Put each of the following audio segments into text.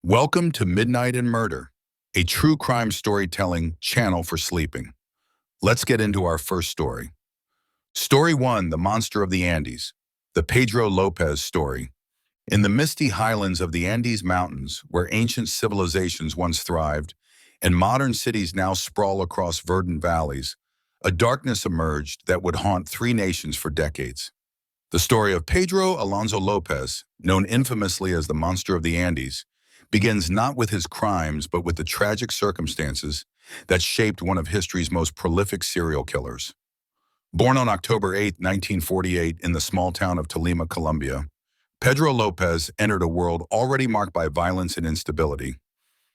Welcome to Midnight and Murder, a true crime storytelling channel for sleeping. Let's get into our first story. Story 1, The Monster of the Andes, the Pedro Lopez story. In the misty highlands of the Andes Mountains, where ancient civilizations once thrived and modern cities now sprawl across verdant valleys, a darkness emerged that would haunt three nations for decades. The story of Pedro Alonso Lopez, known infamously as the Monster of the Andes, begins not with his crimes but with the tragic circumstances that shaped one of history's most prolific serial killers. Born on October 8, 1948 in the small town of Tolima, Colombia, Pedro Lopez entered a world already marked by violence and instability.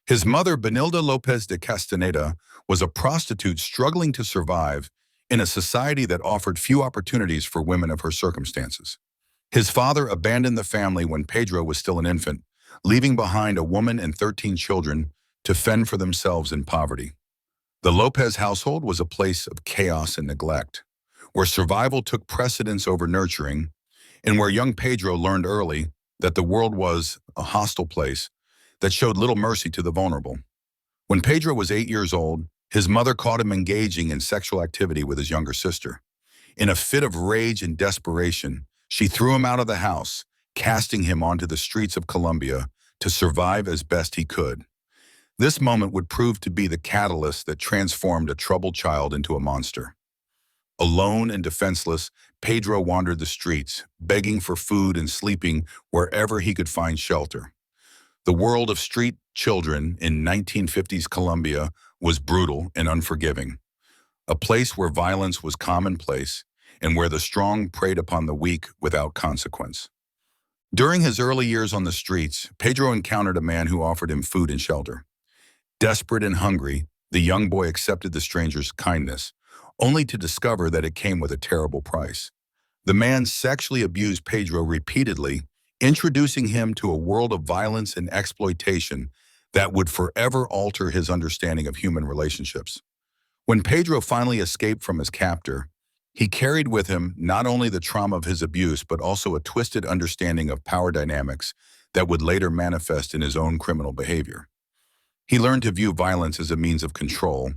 His mother, Benilda Lopez de Castaneda, was a prostitute struggling to survive in a society that offered few opportunities for women of her circumstances. His father abandoned the family when Pedro was still an infant, leaving behind a woman and 13 children to fend for themselves in poverty. The Lopez household was a place of chaos and neglect, where survival took precedence over nurturing, and where young Pedro learned early that the world was a hostile place that showed little mercy to the vulnerable. When Pedro was 8 years old, his mother caught him engaging in sexual activity with his younger sister. In a fit of rage and desperation, she threw him out of the house, casting him onto the streets of Colombia to survive as best he could. This moment would prove to be the catalyst that transformed a troubled child into a monster. Alone and defenseless, Pedro wandered the streets, begging for food and sleeping wherever he could find shelter. The world of street children in 1950s Colombia was brutal and unforgiving, a place where violence was commonplace and where the strong preyed upon the weak without consequence. During his early years on the streets, Pedro encountered a man who offered him food and shelter. Desperate and hungry, the young boy accepted the stranger's kindness, only to discover that it came with a terrible price. The man sexually abused Pedro repeatedly, introducing him to a world of violence and exploitation that would forever alter his understanding of human relationships. When Pedro finally escaped from his captor, he carried with him not only the trauma of his abuse, but also a twisted understanding of power dynamics that would later manifest in his own criminal behavior. He learned to view violence as a means of control,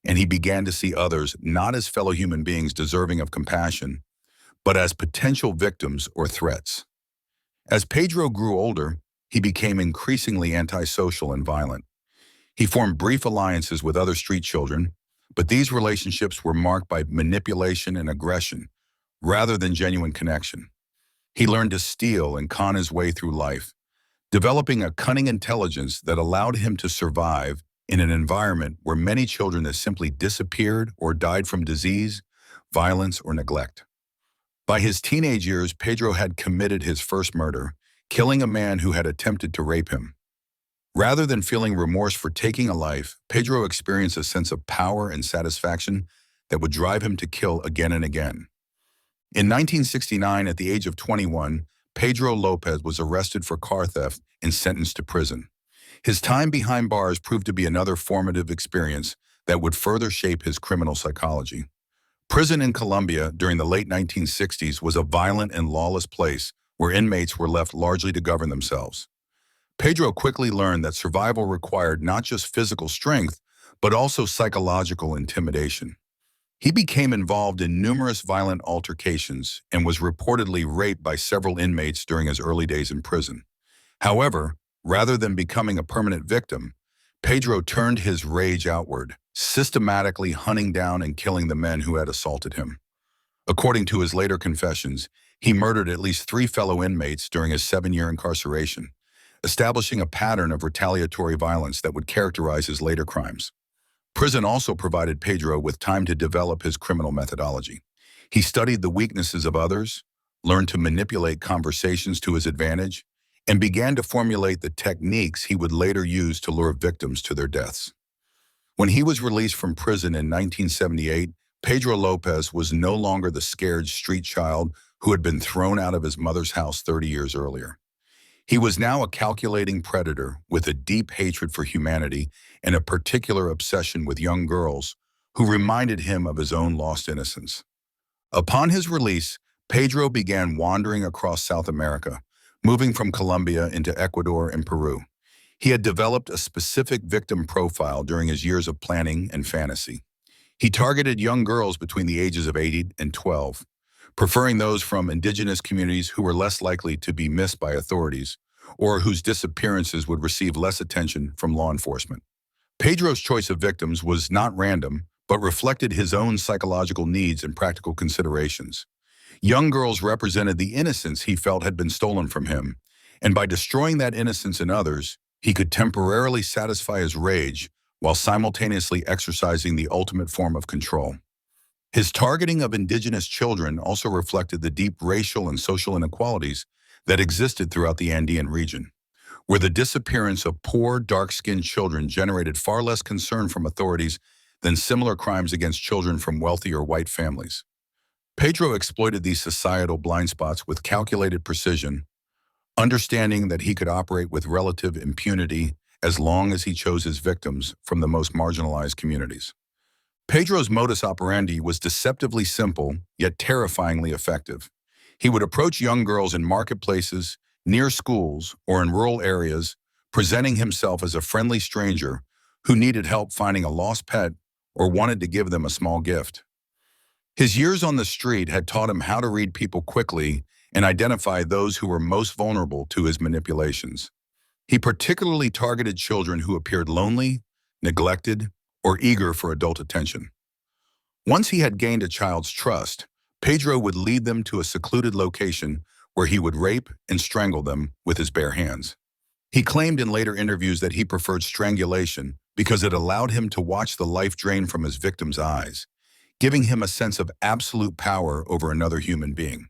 and he began to see others not as fellow human beings deserving of compassion, but as potential victims or threats. As Pedro grew older, he became increasingly antisocial and violent. He formed brief alliances with other street children, but these relationships were marked by manipulation and aggression, rather than genuine connection. He learned to steal and con his way through life, developing a cunning intelligence that allowed him to survive in an environment where many children had simply disappeared or died from disease, violence, or neglect. By his teenage years, Pedro had committed his first murder, killing a man who had attempted to rape him. Rather than feeling remorse for taking a life, Pedro experienced a sense of power and satisfaction that would drive him to kill again and again. In 1969, at the age of 21, Pedro Lopez was arrested for car theft and sentenced to prison. His time behind bars proved to be another formative experience that would further shape his criminal psychology. Prison in Colombia during the late 1960s was a violent and lawless place where inmates were left largely to govern themselves. Pedro quickly learned that survival required not just physical strength, but also psychological intimidation. He became involved in numerous violent altercations and was reportedly raped by several inmates during his early days in prison. However, rather than becoming a permanent victim, Pedro turned his rage outward, systematically hunting down and killing the men who had assaulted him. According to his later confessions, he murdered at least 3 fellow inmates during his 7-year incarceration, establishing a pattern of retaliatory violence that would characterize his later crimes. Prison also provided Pedro with time to develop his criminal methodology. He studied the weaknesses of others, learned to manipulate conversations to his advantage, and began to formulate the techniques he would later use to lure victims to their deaths. When he was released from prison in 1978, Pedro Lopez was no longer the scared street child who had been thrown out of his mother's house 30 years earlier. He was now a calculating predator with a deep hatred for humanity and a particular obsession with young girls who reminded him of his own lost innocence. Upon his release, Pedro began wandering across South America, moving from Colombia into Ecuador and Peru. He had developed a specific victim profile during his years of planning and fantasy. He targeted young girls between the ages of 8 and 12, preferring those from indigenous communities who were less likely to be missed by authorities or whose disappearances would receive less attention from law enforcement. Pedro's choice of victims was not random, but reflected his own psychological needs and practical considerations. Young girls represented the innocence he felt had been stolen from him, and by destroying that innocence in others, he could temporarily satisfy his rage while simultaneously exercising the ultimate form of control. His targeting of indigenous children also reflected the deep racial and social inequalities that existed throughout the Andean region, where the disappearance of poor, dark-skinned children generated far less concern from authorities than similar crimes against children from wealthier white families. Pedro exploited these societal blind spots with calculated precision, understanding that he could operate with relative impunity as long as he chose his victims from the most marginalized communities. Pedro's modus operandi was deceptively simple, yet terrifyingly effective. He would approach young girls in marketplaces, near schools, or in rural areas, presenting himself as a friendly stranger who needed help finding a lost pet or wanted to give them a small gift. His years on the street had taught him how to read people quickly and identify those who were most vulnerable to his manipulations. He particularly targeted children who appeared lonely, neglected, or eager for adult attention. Once he had gained a child's trust, Pedro would lead them to a secluded location where he would rape and strangle them with his bare hands. He claimed in later interviews that he preferred strangulation because it allowed him to watch the life drain from his victim's eyes, giving him a sense of absolute power over another human being.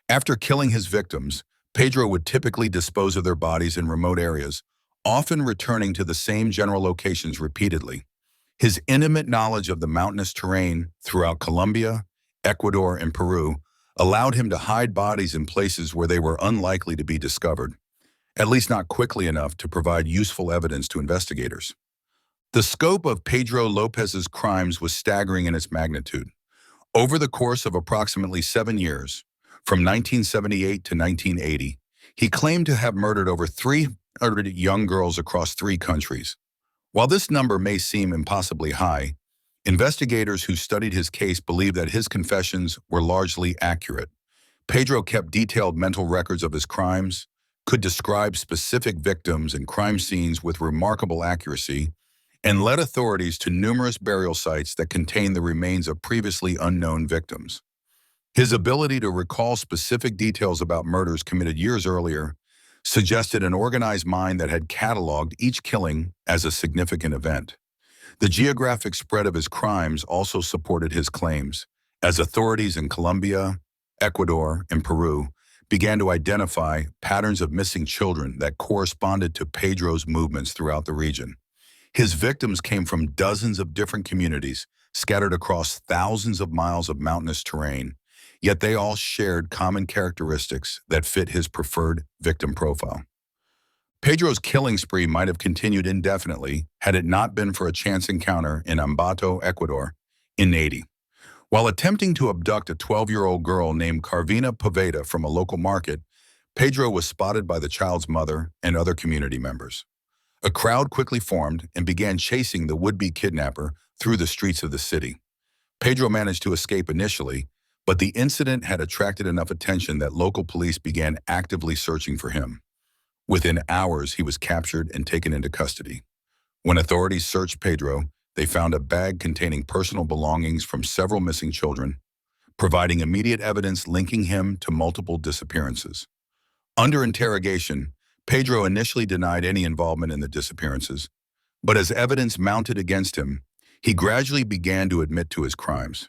After killing his victims, Pedro would typically dispose of their bodies in remote areas, often returning to the same general locations repeatedly. His intimate knowledge of the mountainous terrain throughout Colombia, Ecuador, and Peru allowed him to hide bodies in places where they were unlikely to be discovered, at least not quickly enough to provide useful evidence to investigators. The scope of Pedro Lopez's crimes was staggering in its magnitude. Over the course of approximately 7 years, from 1978 to 1980, he claimed to have murdered over 300 young girls across 3 countries. While this number may seem impossibly high, investigators who studied his case believe that his confessions were largely accurate. Pedro kept detailed mental records of his crimes, could describe specific victims and crime scenes with remarkable accuracy, and led authorities to numerous burial sites that contained the remains of previously unknown victims. His ability to recall specific details about murders committed years earlier suggested an organized mind that had cataloged each killing as a significant event. The geographic spread of his crimes also supported his claims, as authorities in Colombia, Ecuador, and Peru began to identify patterns of missing children that corresponded to Pedro's movements throughout the region. His victims came from dozens of different communities scattered across thousands of miles of mountainous terrain, yet they all shared common characteristics that fit his preferred victim profile. Pedro's killing spree might have continued indefinitely had it not been for a chance encounter in Ambato, Ecuador, in '80. While attempting to abduct a 12-year-old girl named Carvina Poveda from a local market, Pedro was spotted by the child's mother and other community members. A crowd quickly formed and began chasing the would-be kidnapper through the streets of the city. Pedro managed to escape initially, but the incident had attracted enough attention that local police began actively searching for him. Within hours, he was captured and taken into custody. When authorities searched Pedro, they found a bag containing personal belongings from several missing children, providing immediate evidence linking him to multiple disappearances. Under interrogation, Pedro initially denied any involvement in the disappearances, but as evidence mounted against him, he gradually began to admit to his crimes.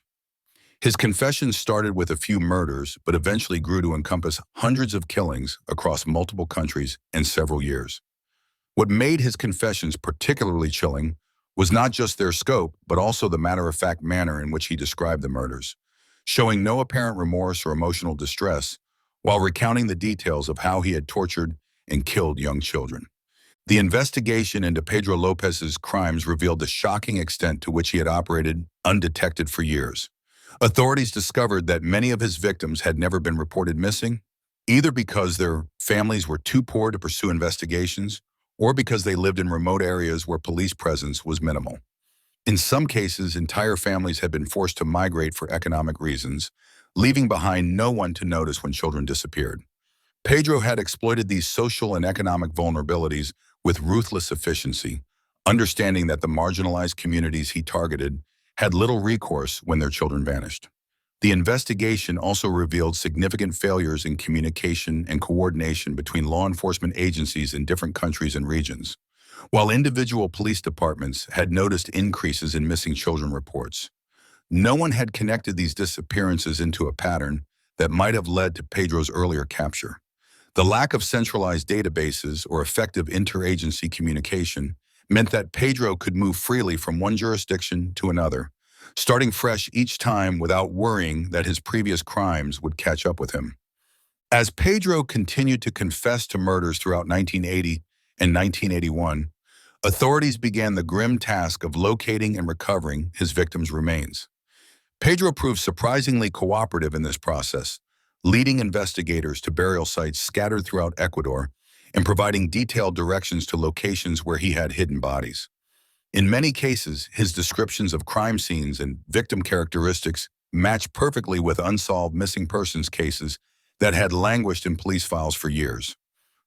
His confessions started with a few murders, but eventually grew to encompass hundreds of killings across multiple countries and several years. What made his confessions particularly chilling was not just their scope, but also the matter-of-fact manner in which he described the murders, showing no apparent remorse or emotional distress, while recounting the details of how he had tortured and killed young children. The investigation into Pedro Lopez's crimes revealed the shocking extent to which he had operated undetected for years. Authorities discovered that many of his victims had never been reported missing, either because their families were too poor to pursue investigations or because they lived in remote areas where police presence was minimal. In some cases, entire families had been forced to migrate for economic reasons, leaving behind no one to notice when children disappeared. Pedro had exploited these social and economic vulnerabilities with ruthless efficiency, understanding that the marginalized communities he targeted had little recourse when their children vanished. The investigation also revealed significant failures in communication and coordination between law enforcement agencies in different countries and regions. While individual police departments had noticed increases in missing children reports, no one had connected these disappearances into a pattern that might have led to Pedro's earlier capture. The lack of centralized databases or effective interagency communication meant that Pedro could move freely from one jurisdiction to another, starting fresh each time without worrying that his previous crimes would catch up with him. As Pedro continued to confess to murders throughout 1980 and 1981, authorities began the grim task of locating and recovering his victims' remains. Pedro proved surprisingly cooperative in this process, leading investigators to burial sites scattered throughout Ecuador and providing detailed directions to locations where he had hidden bodies. In many cases, his descriptions of crime scenes and victim characteristics matched perfectly with unsolved missing persons cases that had languished in police files for years.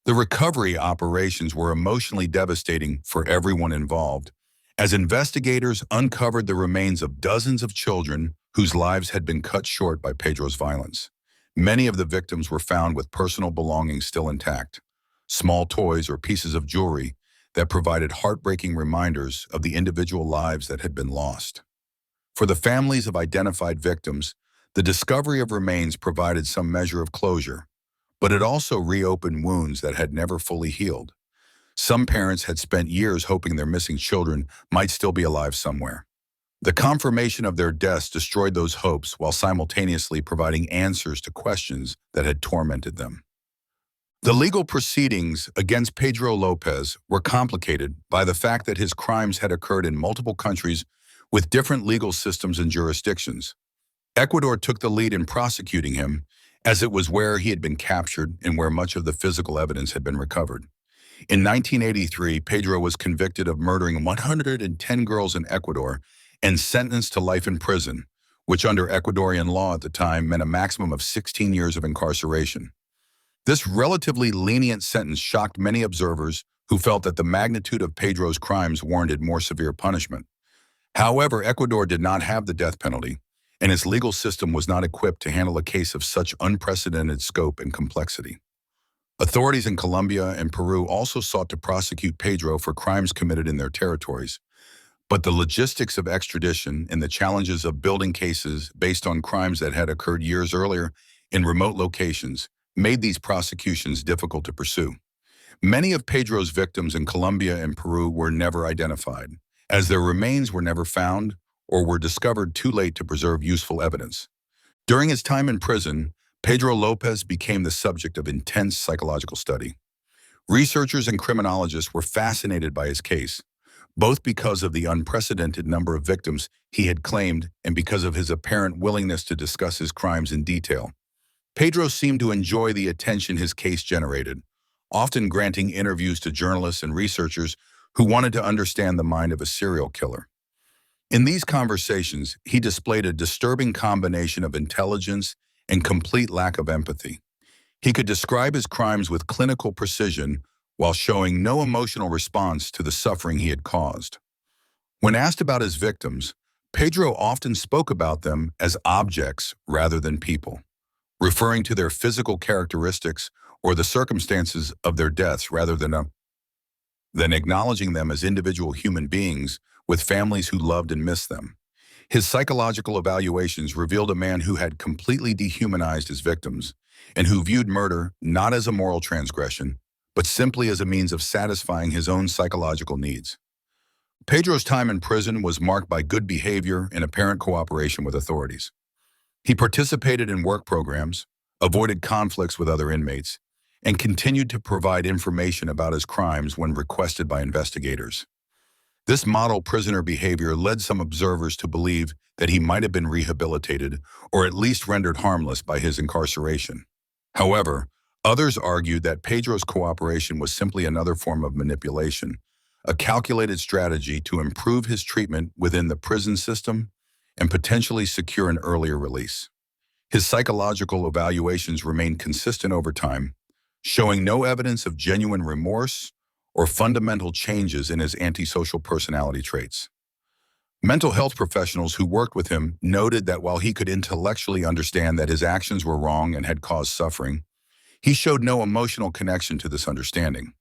The recovery operations were emotionally devastating for everyone involved, as investigators uncovered the remains of dozens of children whose lives had been cut short by Pedro's violence. Many of the victims were found with personal belongings still intact, small toys or pieces of jewelry that provided heartbreaking reminders of the individual lives that had been lost. For the families of identified victims, the discovery of remains provided some measure of closure, but it also reopened wounds that had never fully healed. Some parents had spent years hoping their missing children might still be alive somewhere. The confirmation of their deaths destroyed those hopes while simultaneously providing answers to questions that had tormented them. The legal proceedings against Pedro Lopez were complicated by the fact that his crimes had occurred in multiple countries with different legal systems and jurisdictions. Ecuador took the lead in prosecuting him, as it was where he had been captured and where much of the physical evidence had been recovered. In 1983, Pedro was convicted of murdering 110 girls in Ecuador and sentenced to life in prison, which under Ecuadorian law at the time meant a maximum of 16 years of incarceration. This relatively lenient sentence shocked many observers who felt that the magnitude of Pedro's crimes warranted more severe punishment. However, Ecuador did not have the death penalty, and its legal system was not equipped to handle a case of such unprecedented scope and complexity. Authorities in Colombia and Peru also sought to prosecute Pedro for crimes committed in their territories, but the logistics of extradition and the challenges of building cases based on crimes that had occurred years earlier in remote locations made these prosecutions difficult to pursue. Many of Pedro's victims in Colombia and Peru were never identified, as their remains were never found or were discovered too late to preserve useful evidence. During his time in prison, Pedro Lopez became the subject of intense psychological study. Researchers and criminologists were fascinated by his case, both because of the unprecedented number of victims he had claimed and because of his apparent willingness to discuss his crimes in detail. Pedro seemed to enjoy the attention his case generated, often granting interviews to journalists and researchers who wanted to understand the mind of a serial killer. In these conversations, he displayed a disturbing combination of intelligence and complete lack of empathy. He could describe his crimes with clinical precision while showing no emotional response to the suffering he had caused. When asked about his victims, Pedro often spoke about them as objects rather than people, referring to their physical characteristics or the circumstances of their deaths rather than acknowledging them as individual human beings with families who loved and missed them. His psychological evaluations revealed a man who had completely dehumanized his victims and who viewed murder not as a moral transgression, but simply as a means of satisfying his own psychological needs. Pedro's time in prison was marked by good behavior and apparent cooperation with authorities. He participated in work programs, avoided conflicts with other inmates, and continued to provide information about his crimes when requested by investigators. This model prisoner behavior led some observers to believe that he might have been rehabilitated or at least rendered harmless by his incarceration. However, Others argued that Pedro's cooperation was simply another form of manipulation, a calculated strategy to improve his treatment within the prison system and potentially secure an earlier release. His psychological evaluations remained consistent over time, showing no evidence of genuine remorse or fundamental changes in his antisocial personality traits. Mental health professionals who worked with him noted that while he could intellectually understand that his actions were wrong and had caused suffering, he showed no emotional connection to this understanding.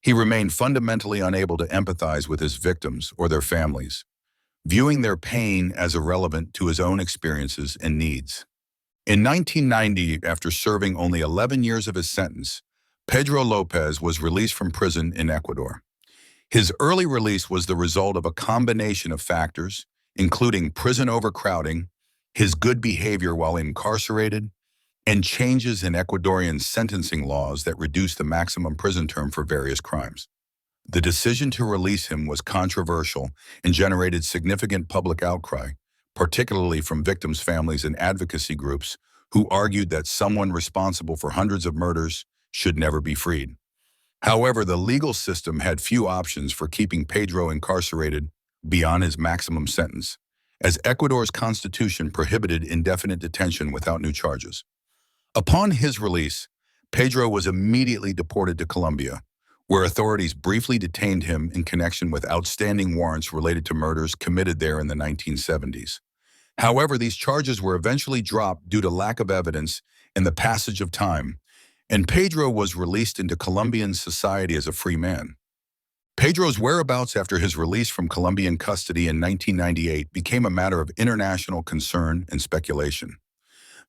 He remained fundamentally unable to empathize with his victims or their families, viewing their pain as irrelevant to his own experiences and needs. In 1990, after serving only 11 years of his sentence, Pedro Lopez was released from prison in Ecuador. His early release was the result of a combination of factors, including prison overcrowding, his good behavior while incarcerated, and changes in Ecuadorian sentencing laws that reduced the maximum prison term for various crimes. The decision to release him was controversial and generated significant public outcry, particularly from victims' families and advocacy groups who argued that someone responsible for hundreds of murders should never be freed. However, the legal system had few options for keeping Pedro incarcerated beyond his maximum sentence, as Ecuador's constitution prohibited indefinite detention without new charges. Upon his release, Pedro was immediately deported to Colombia, where authorities briefly detained him in connection with outstanding warrants related to murders committed there in the 1970s. However, these charges were eventually dropped due to lack of evidence and the passage of time, and Pedro was released into Colombian society as a free man. Pedro's whereabouts after his release from Colombian custody in 1998 became a matter of international concern and speculation.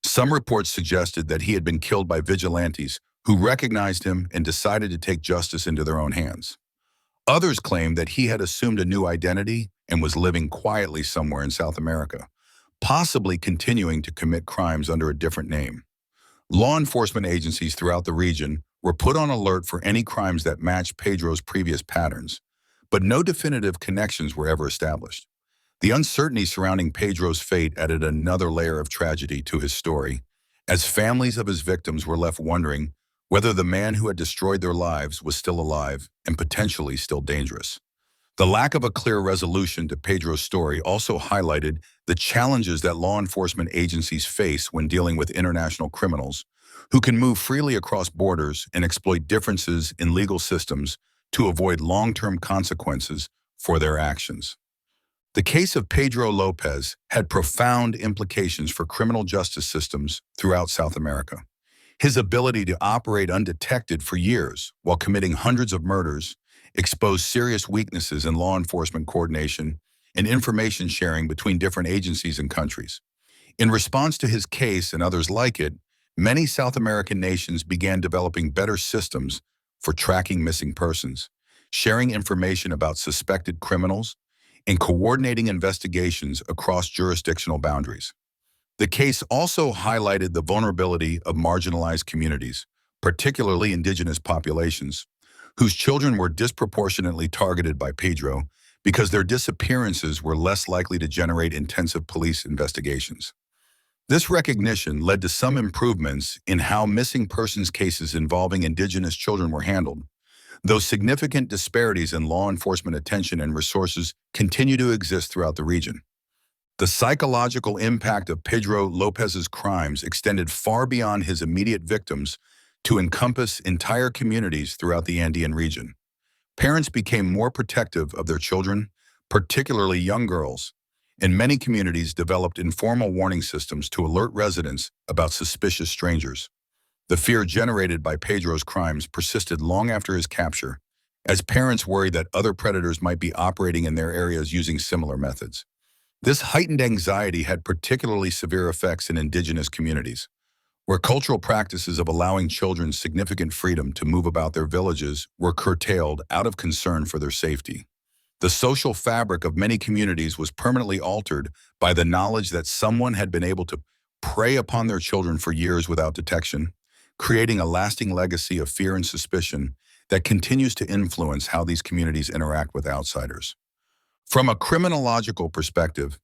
Some reports suggested that he had been killed by vigilantes who recognized him and decided to take justice into their own hands. Others claimed that he had assumed a new identity and was living quietly somewhere in South America, possibly continuing to commit crimes under a different name. Law enforcement agencies throughout the region were put on alert for any crimes that matched Pedro's previous patterns, but no definitive connections were ever established. The uncertainty surrounding Pedro's fate added another layer of tragedy to his story, as families of his victims were left wondering whether the man who had destroyed their lives was still alive and potentially still dangerous. The lack of a clear resolution to Pedro's story also highlighted the challenges that law enforcement agencies face when dealing with international criminals who can move freely across borders and exploit differences in legal systems to avoid long-term consequences for their actions. The case of Pedro Lopez had profound implications for criminal justice systems throughout South America. His ability to operate undetected for years while committing hundreds of murders exposed serious weaknesses in law enforcement coordination and information sharing between different agencies and countries. In response to his case and others like it, many South American nations began developing better systems for tracking missing persons, sharing information about suspected criminals, and coordinating investigations across jurisdictional boundaries. The case also highlighted the vulnerability of marginalized communities, particularly indigenous populations, whose children were disproportionately targeted by Pedro because their disappearances were less likely to generate intensive police investigations. This recognition led to some improvements in how missing persons cases involving indigenous children were handled, though significant disparities in law enforcement attention and resources continue to exist throughout the region. The psychological impact of Pedro Lopez's crimes extended far beyond his immediate victims to encompass entire communities throughout the Andean region. Parents became more protective of their children, particularly young girls, and many communities developed informal warning systems to alert residents about suspicious strangers. The fear generated by Pedro's crimes persisted long after his capture, as parents worried that other predators might be operating in their areas using similar methods. This heightened anxiety had particularly severe effects in indigenous communities, where cultural practices of allowing children significant freedom to move about their villages were curtailed out of concern for their safety. The social fabric of many communities was permanently altered by the knowledge that someone had been able to prey upon their children for years without detection, creating a lasting legacy of fear and suspicion that continues to influence how these communities interact with outsiders. From a criminological perspective,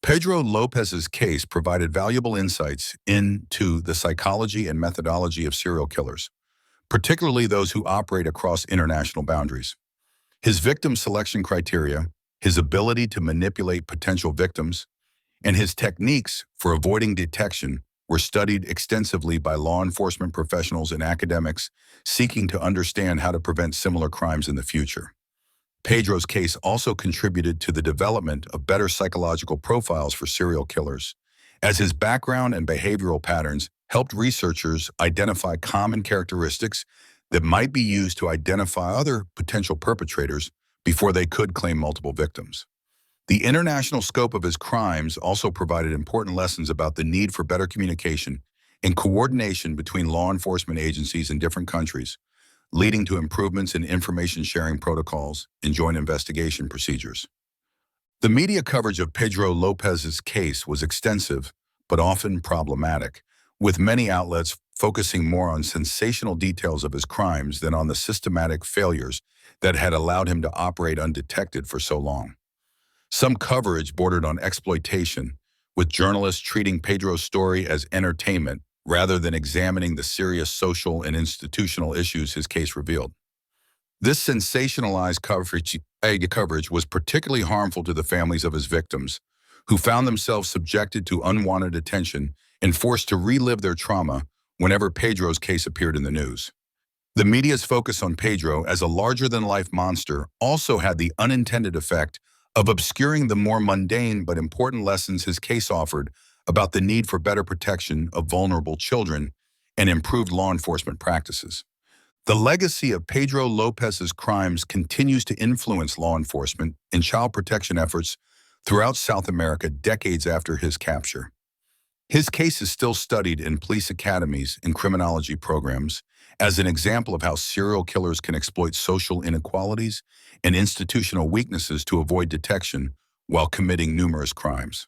Pedro Lopez's case provided valuable insights into the psychology and methodology of serial killers. particularly those who operate across international boundaries. His victim selection criteria, his ability to manipulate potential victims, and his techniques for avoiding detection were studied extensively by law enforcement professionals and academics seeking to understand how to prevent similar crimes in the future. Pedro's case also contributed to the development of better psychological profiles for serial killers, as his background and behavioral patterns helped researchers identify common characteristics that might be used to identify other potential perpetrators before they could claim multiple victims. The international scope of his crimes also provided important lessons about the need for better communication and coordination between law enforcement agencies in different countries, leading to improvements in information sharing protocols and joint investigation procedures. The media coverage of Pedro Lopez's case was extensive, but often problematic, with many outlets focusing more on sensational details of his crimes than on the systematic failures that had allowed him to operate undetected for so long. Some coverage bordered on exploitation, with journalists treating Pedro's story as entertainment rather than examining the serious social and institutional issues his case revealed. This sensationalized coverage was particularly harmful to the families of his victims, who found themselves subjected to unwanted attention and forced to relive their trauma whenever Pedro's case appeared in the news. The media's focus on Pedro as a larger-than-life monster also had the unintended effect of obscuring the more mundane but important lessons his case offered about the need for better protection of vulnerable children and improved law enforcement practices. The legacy of Pedro Lopez's crimes continues to influence law enforcement and child protection efforts throughout South America decades after his capture. His case is still studied in police academies and criminology programs as an example of how serial killers can exploit social inequalities and institutional weaknesses to avoid detection while committing numerous crimes.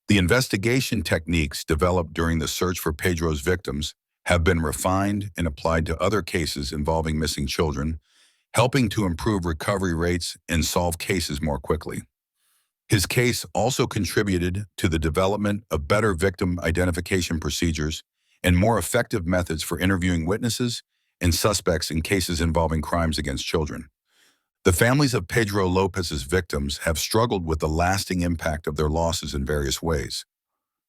The investigation techniques developed during the search for Pedro's victims have been refined and applied to other cases involving missing children, helping to improve recovery rates and solve cases more quickly. His case also contributed to the development of better victim identification procedures and more effective methods for interviewing witnesses and suspects in cases involving crimes against children. The families of Pedro Lopez's victims have struggled with the lasting impact of their losses in various ways.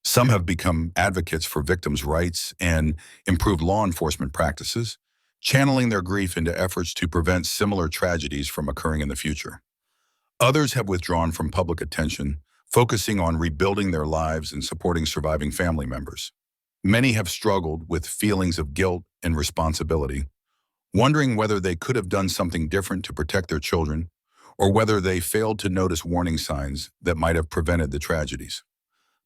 Some have become advocates for victims' rights and improved law enforcement practices, channeling their grief into efforts to prevent similar tragedies from occurring in the future. Others have withdrawn from public attention, focusing on rebuilding their lives and supporting surviving family members. Many have struggled with feelings of guilt and responsibility, wondering whether they could have done something different to protect their children, or whether they failed to notice warning signs that might have prevented the tragedies.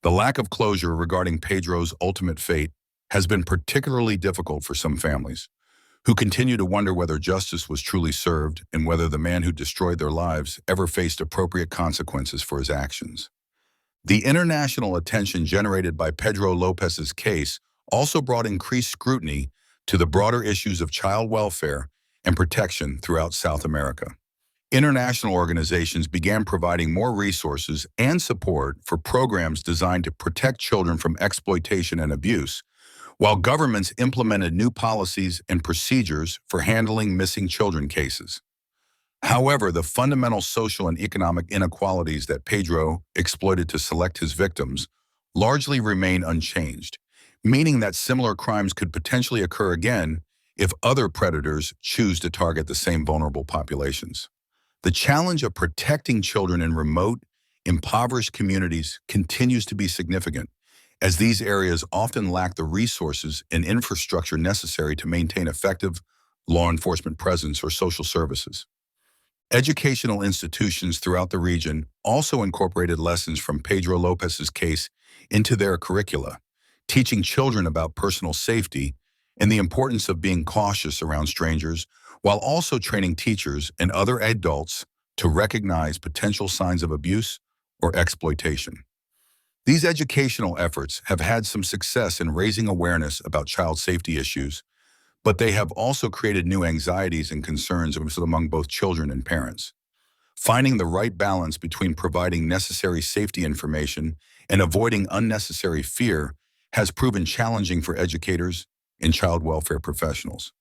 The lack of closure regarding Pedro's ultimate fate has been particularly difficult for some families, who continue to wonder whether justice was truly served and whether the man who destroyed their lives ever faced appropriate consequences for his actions. The international attention generated by Pedro Lopez's case also brought increased scrutiny to the broader issues of child welfare and protection throughout South America. International organizations began providing more resources and support for programs designed to protect children from exploitation and abuse, while governments implemented new policies and procedures for handling missing children cases. However, the fundamental social and economic inequalities that Pedro exploited to select his victims largely remain unchanged, meaning that similar crimes could potentially occur again if other predators choose to target the same vulnerable populations. The challenge of protecting children in remote, impoverished communities continues to be significant, as these areas often lack the resources and infrastructure necessary to maintain effective law enforcement presence or social services. Educational institutions throughout the region also incorporated lessons from Pedro Lopez's case into their curricula, teaching children about personal safety and the importance of being cautious around strangers, while also training teachers and other adults to recognize potential signs of abuse or exploitation. These educational efforts have had some success in raising awareness about child safety issues, but they have also created new anxieties and concerns among both children and parents. Finding the right balance between providing necessary safety information and avoiding unnecessary fear has proven challenging for educators and child welfare professionals.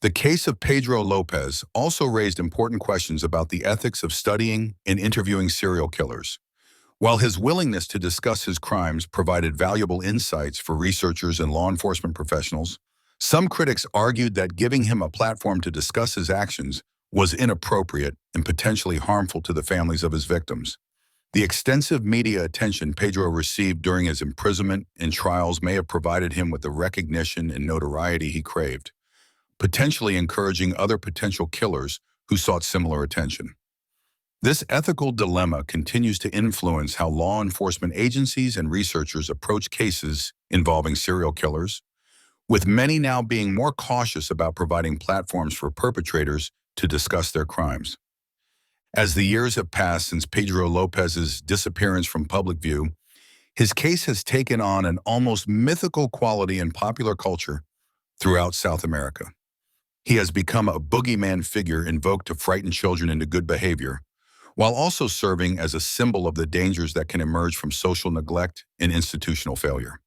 The case of Pedro Lopez also raised important questions about the ethics of studying and interviewing serial killers. While his willingness to discuss his crimes provided valuable insights for researchers and law enforcement professionals, some critics argued that giving him a platform to discuss his actions was inappropriate and potentially harmful to the families of his victims. The extensive media attention Pedro received during his imprisonment and trials may have provided him with the recognition and notoriety he craved, potentially encouraging other potential killers who sought similar attention. This ethical dilemma continues to influence how law enforcement agencies and researchers approach cases involving serial killers, with many now being more cautious about providing platforms for perpetrators to discuss their crimes. As the years have passed since Pedro Lopez's disappearance from public view, his case has taken on an almost mythical quality in popular culture throughout South America. He has become a boogeyman figure invoked to frighten children into good behavior, while also serving as a symbol of the dangers that can emerge from social neglect and institutional failure.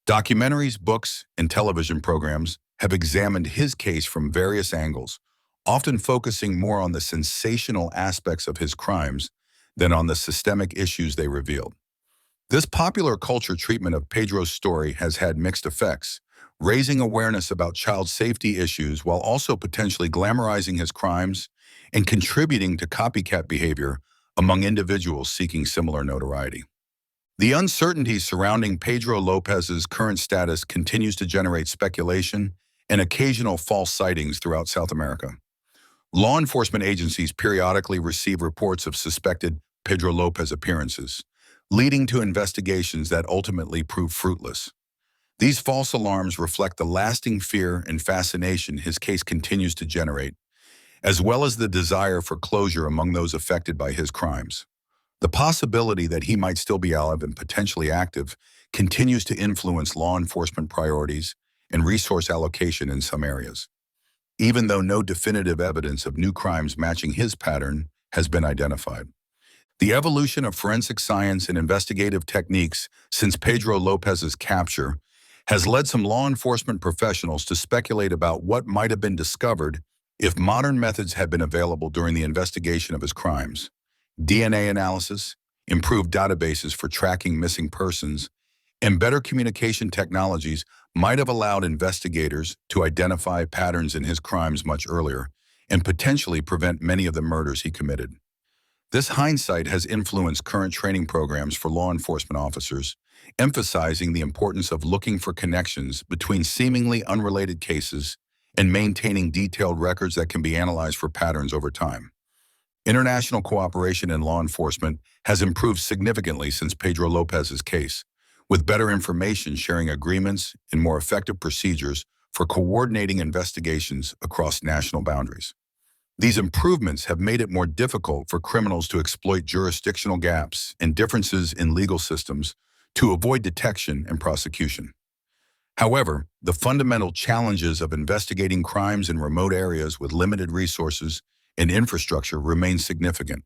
Documentaries, books, and television programs have examined his case from various angles, often focusing more on the sensational aspects of his crimes than on the systemic issues they revealed. This popular culture treatment of Pedro's story has had mixed effects, raising awareness about child safety issues while also potentially glamorizing his crimes and contributing to copycat behavior among individuals seeking similar notoriety. The uncertainty surrounding Pedro Lopez's current status continues to generate speculation and occasional false sightings throughout South America. Law enforcement agencies periodically receive reports of suspected Pedro Lopez appearances, leading to investigations that ultimately prove fruitless. These false alarms reflect the lasting fear and fascination his case continues to generate, as well as the desire for closure among those affected by his crimes. The possibility that he might still be alive and potentially active continues to influence law enforcement priorities and resource allocation in some areas, even though no definitive evidence of new crimes matching his pattern has been identified. The evolution of forensic science and investigative techniques since Pedro Lopez's capture has led some law enforcement professionals to speculate about what might have been discovered if modern methods had been available during the investigation of his crimes. DNA analysis, improved databases for tracking missing persons, and better communication technologies might have allowed investigators to identify patterns in his crimes much earlier and potentially prevent many of the murders he committed. This hindsight has influenced current training programs for law enforcement officers, emphasizing the importance of looking for connections between seemingly unrelated cases and maintaining detailed records that can be analyzed for patterns over time. International cooperation in law enforcement has improved significantly since Pedro Lopez's case, with better information sharing agreements and more effective procedures for coordinating investigations across national boundaries. These improvements have made it more difficult for criminals to exploit jurisdictional gaps and differences in legal systems to avoid detection and prosecution. However, the fundamental challenges of investigating crimes in remote areas with limited resources and infrastructure remain significant,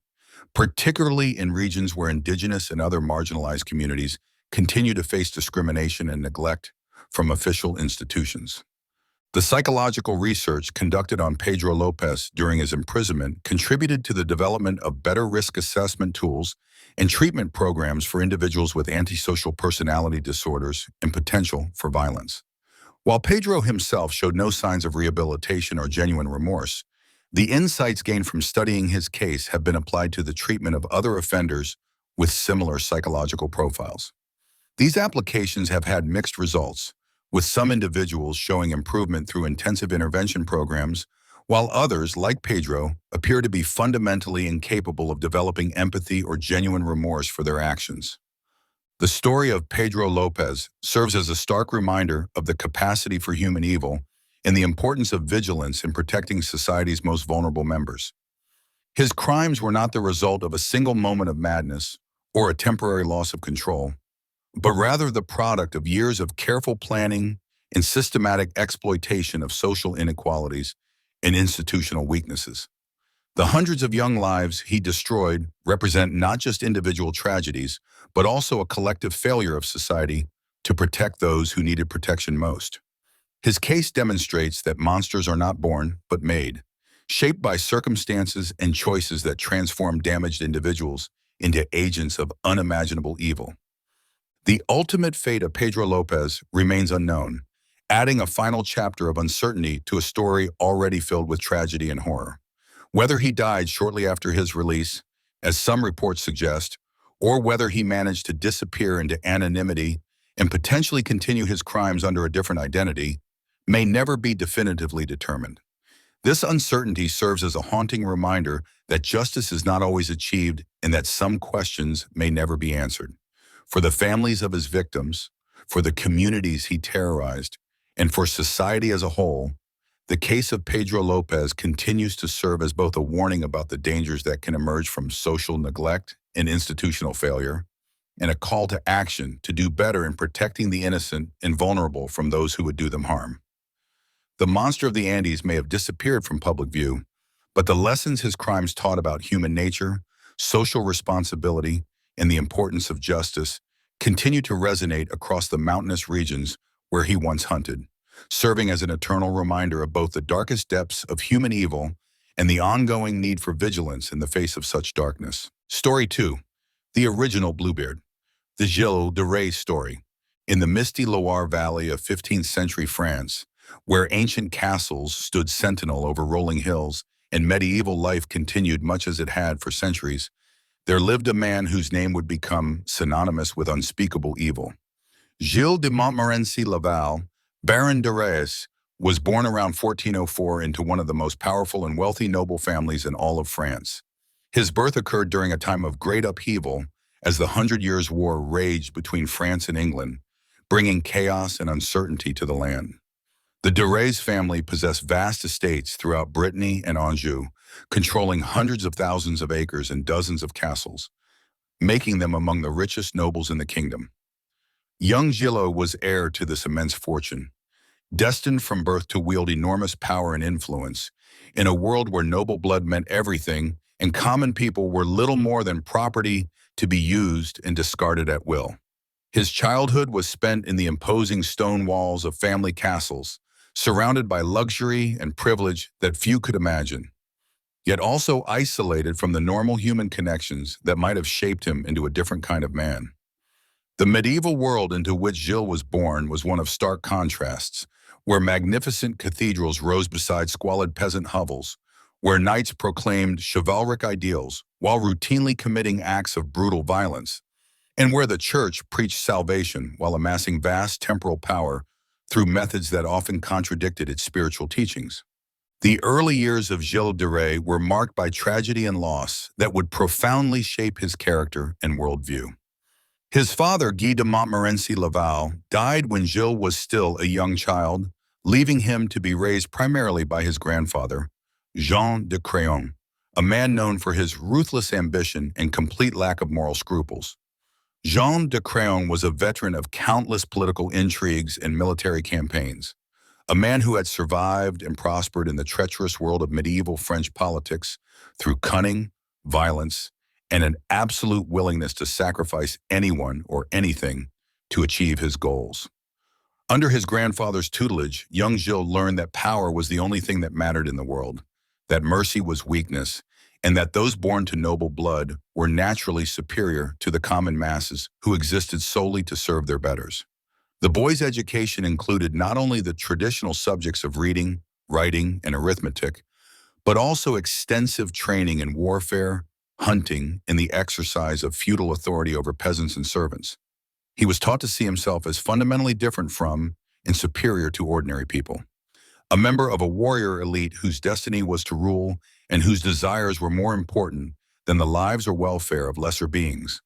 particularly in regions where indigenous and other marginalized communities continue to face discrimination and neglect from official institutions. The psychological research conducted on Pedro Lopez during his imprisonment contributed to the development of better risk assessment tools and treatment programs for individuals with antisocial personality disorders and potential for violence. While Pedro himself showed no signs of rehabilitation or genuine remorse, the insights gained from studying his case have been applied to the treatment of other offenders with similar psychological profiles. These applications have had mixed results, with some individuals showing improvement through intensive intervention programs, while others, like Pedro, appear to be fundamentally incapable of developing empathy or genuine remorse for their actions. The story of Pedro Lopez serves as a stark reminder of the capacity for human evil and the importance of vigilance in protecting society's most vulnerable members. His crimes were not the result of a single moment of madness or a temporary loss of control, but rather the product of years of careful planning and systematic exploitation of social inequalities and institutional weaknesses. The hundreds of young lives he destroyed represent not just individual tragedies, but also a collective failure of society to protect those who needed protection most. His case demonstrates that monsters are not born, but made, shaped by circumstances and choices that transform damaged individuals into agents of unimaginable evil. The ultimate fate of Pedro Lopez remains unknown, adding a final chapter of uncertainty to a story already filled with tragedy and horror. Whether he died shortly after his release, as some reports suggest, or whether he managed to disappear into anonymity and potentially continue his crimes under a different identity, may never be definitively determined. This uncertainty serves as a haunting reminder that justice is not always achieved and that some questions may never be answered. For the families of his victims, for the communities he terrorized, and for society as a whole, the case of Pedro Lopez continues to serve as both a warning about the dangers that can emerge from social neglect and institutional failure, and a call to action to do better in protecting the innocent and vulnerable from those who would do them harm. The monster of the Andes may have disappeared from public view, but the lessons his crimes taught about human nature, social responsibility, and the importance of justice continue to resonate across the mountainous regions where he once hunted, serving as an eternal reminder of both the darkest depths of human evil and the ongoing need for vigilance in the face of such darkness. Story 2. The Original Bluebeard. The Gilles de Rais story. In the misty Loire Valley of 15th century France, where ancient castles stood sentinel over rolling hills and medieval life continued much as it had for centuries, there lived a man whose name would become synonymous with unspeakable evil. Gilles de Montmorency Laval, Baron de Rais, was born around 1404 into one of the most powerful and wealthy noble families in all of France. His birth occurred during a time of great upheaval as the Hundred Years' War raged between France and England, bringing chaos and uncertainty to the land. The de Rais family possessed vast estates throughout Brittany and Anjou, controlling hundreds of thousands of acres and dozens of castles, making them among the richest nobles in the kingdom. Young Gilles was heir to this immense fortune, destined from birth to wield enormous power and influence in a world where noble blood meant everything and common people were little more than property to be used and discarded at will. His childhood was spent in the imposing stone walls of family castles, surrounded by luxury and privilege that few could imagine, yet also isolated from the normal human connections that might have shaped him into a different kind of man. The medieval world into which Gilles was born was one of stark contrasts, where magnificent cathedrals rose beside squalid peasant hovels, where knights proclaimed chivalric ideals while routinely committing acts of brutal violence, and where the church preached salvation while amassing vast temporal power through methods that often contradicted its spiritual teachings. The early years of Gilles de Rais were marked by tragedy and loss that would profoundly shape his character and worldview. His father, Guy de Montmorency Laval, died when Gilles was still a young child, leaving him to be raised primarily by his grandfather, Jean de Craon, a man known for his ruthless ambition and complete lack of moral scruples. Jean de Craon was a veteran of countless political intrigues and military campaigns, a man who had survived and prospered in the treacherous world of medieval French politics through cunning, violence, and an absolute willingness to sacrifice anyone or anything to achieve his goals. Under his grandfather's tutelage, young Gilles learned that power was the only thing that mattered in the world, that mercy was weakness, and that those born to noble blood were naturally superior to the common masses who existed solely to serve their betters. The boy's education included not only the traditional subjects of reading, writing, and arithmetic, but also extensive training in warfare, hunting, and the exercise of feudal authority over peasants and servants. He was taught to see himself as fundamentally different from and superior to ordinary people, a member of a warrior elite whose destiny was to rule and whose desires were more important than the lives or welfare of lesser beings.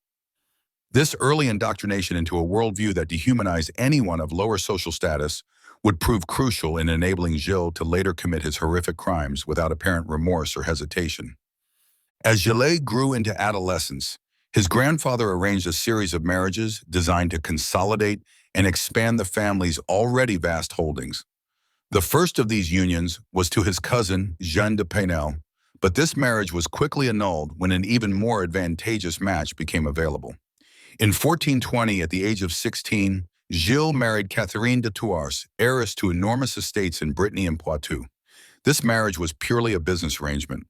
This early indoctrination into a worldview that dehumanized anyone of lower social status would prove crucial in enabling Gilles to later commit his horrific crimes without apparent remorse or hesitation. As Gilles grew into adolescence, his grandfather arranged a series of marriages designed to consolidate and expand the family's already vast holdings. The first of these unions was to his cousin, Jean de Painel, but this marriage was quickly annulled when an even more advantageous match became available. In 1420, at the age of 16, Gilles married Catherine de Thouars, heiress to enormous estates in Brittany and Poitou. This marriage was purely a business arrangement,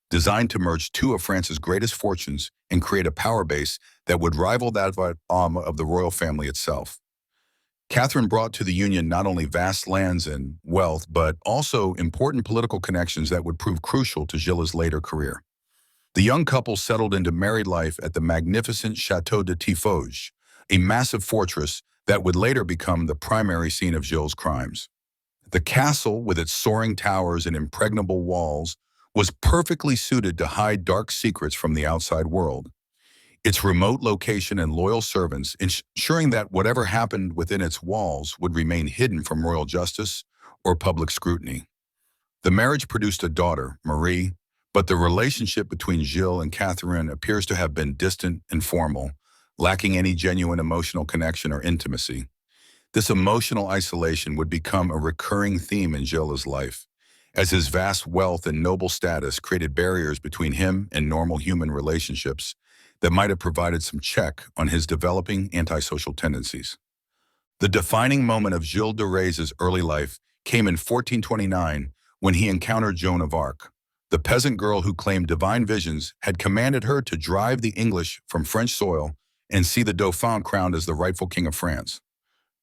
designed to merge two of France's greatest fortunes and create a power base that would rival that of the royal family itself. Catherine brought to the union not only vast lands and wealth, but also important political connections that would prove crucial to Gilles' later career. The young couple settled into married life at the magnificent Château de Tiffauges, a massive fortress that would later become the primary scene of Gilles' crimes. The castle, with its soaring towers and impregnable walls, was perfectly suited to hide dark secrets from the outside world. Its remote location and loyal servants ensuring that whatever happened within its walls would remain hidden from royal justice or public scrutiny. The marriage produced a daughter, Marie, but the relationship between Gilles and Catherine appears to have been distant and formal, lacking any genuine emotional connection or intimacy. This emotional isolation would become a recurring theme in Gilles' life, as his vast wealth and noble status created barriers between him and normal human relationships that might have provided some check on his developing antisocial tendencies. The defining moment of Gilles de Rais' early life came in 1429 when he encountered Joan of Arc. The peasant girl who claimed divine visions had commanded her to drive the English from French soil and see the Dauphin crowned as the rightful king of France.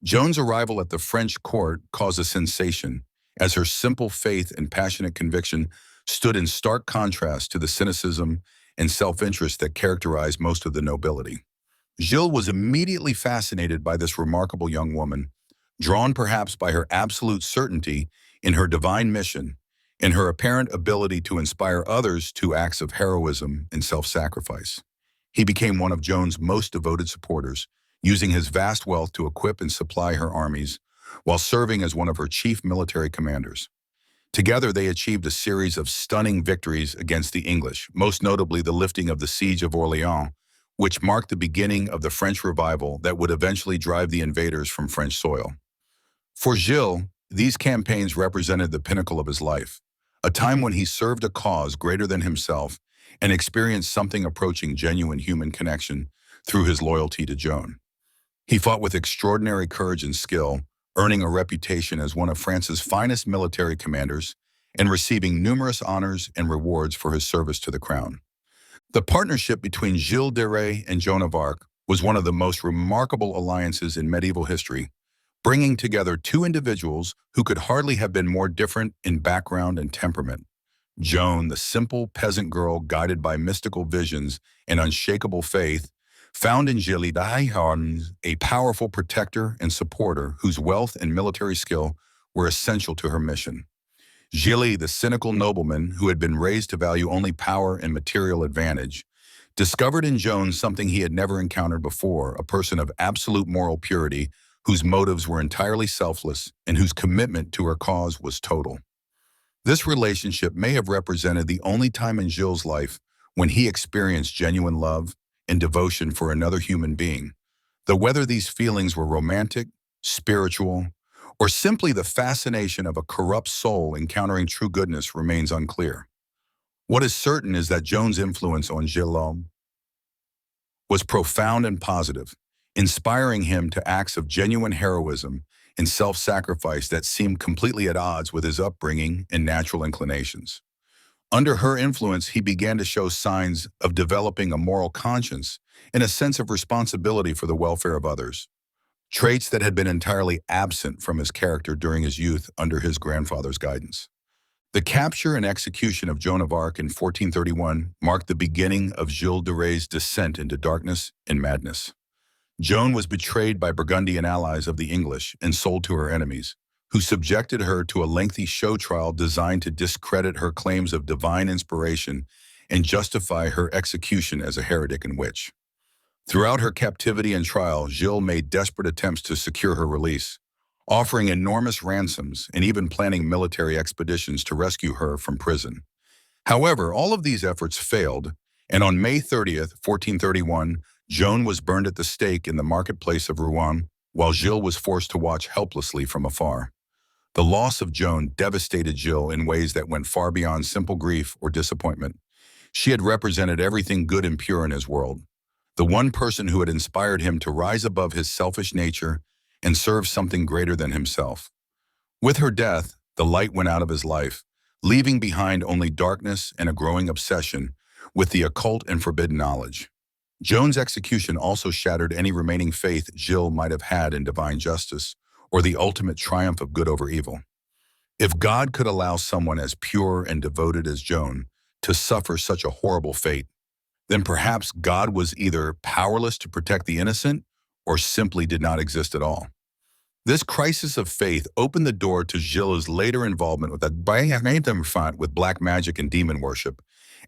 Joan's arrival at the French court caused a sensation, as her simple faith and passionate conviction stood in stark contrast to the cynicism and self-interest that characterized most of the nobility. Gilles was immediately fascinated by this remarkable young woman, drawn perhaps by her absolute certainty in her divine mission and her apparent ability to inspire others to acts of heroism and self-sacrifice. He became one of Joan's most devoted supporters, using his vast wealth to equip and supply her armies, while serving as one of her chief military commanders. Together, they achieved a series of stunning victories against the English, most notably the lifting of the Siege of Orléans, which marked the beginning of the French revival that would eventually drive the invaders from French soil. For Gilles, these campaigns represented the pinnacle of his life, a time when he served a cause greater than himself and experienced something approaching genuine human connection through his loyalty to Joan. He fought with extraordinary courage and skill, earning a reputation as one of France's finest military commanders and receiving numerous honors and rewards for his service to the crown. The partnership between Gilles de Rais and Joan of Arc was one of the most remarkable alliances in medieval history, bringing together two individuals who could hardly have been more different in background and temperament. Joan, the simple peasant girl guided by mystical visions and unshakable faith, found in Gilles de Rais a powerful protector and supporter whose wealth and military skill were essential to her mission. Gilles, the cynical nobleman who had been raised to value only power and material advantage, discovered in Joan something he had never encountered before, a person of absolute moral purity whose motives were entirely selfless and whose commitment to her cause was total. This relationship may have represented the only time in Gilles' life when he experienced genuine love and devotion for another human being, though whether these feelings were romantic, spiritual, or simply the fascination of a corrupt soul encountering true goodness remains unclear. What is certain is that Joan's influence on Gilles was profound and positive, inspiring him to acts of genuine heroism and self-sacrifice that seemed completely at odds with his upbringing and natural inclinations. Under her influence, he began to show signs of developing a moral conscience and a sense of responsibility for the welfare of others, traits that had been entirely absent from his character during his youth under his grandfather's guidance. The capture and execution of Joan of Arc in 1431 marked the beginning of Gilles de Rais' descent into darkness and madness. Joan was betrayed by Burgundian allies of the English and sold to her enemies, who subjected her to a lengthy show trial designed to discredit her claims of divine inspiration and justify her execution as a heretic and witch. Throughout her captivity and trial, Gilles made desperate attempts to secure her release, offering enormous ransoms and even planning military expeditions to rescue her from prison. However, all of these efforts failed, and on May 30th, 1431, Joan was burned at the stake in the marketplace of Rouen, while Gilles was forced to watch helplessly from afar. The loss of Joan devastated Gilles in ways that went far beyond simple grief or disappointment. She had represented everything good and pure in his world, the one person who had inspired him to rise above his selfish nature and serve something greater than himself. With her death, the light went out of his life, leaving behind only darkness and a growing obsession with the occult and forbidden knowledge. Joan's execution also shattered any remaining faith Gilles might have had in divine justice or the ultimate triumph of good over evil. If God could allow someone as pure and devoted as Joan to suffer such a horrible fate, then perhaps God was either powerless to protect the innocent or simply did not exist at all. This crisis of faith opened the door to Gilles' later involvement with black magic and demon worship,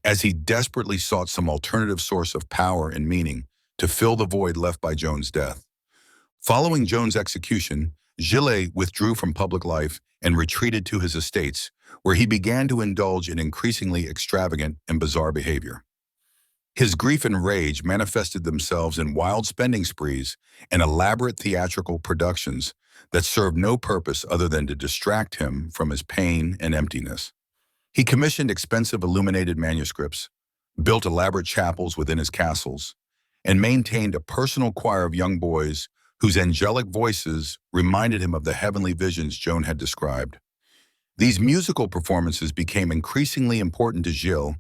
as he desperately sought some alternative source of power and meaning to fill the void left by Joan's death. Following Joan's execution, Gilles withdrew from public life and retreated to his estates, where he began to indulge in increasingly extravagant and bizarre behavior. His grief and rage manifested themselves in wild spending sprees and elaborate theatrical productions that served no purpose other than to distract him from his pain and emptiness. He commissioned expensive illuminated manuscripts, built elaborate chapels within his castles, and maintained a personal choir of young boys whose angelic voices reminded him of the heavenly visions Joan had described. These musical performances became increasingly important to Gilles,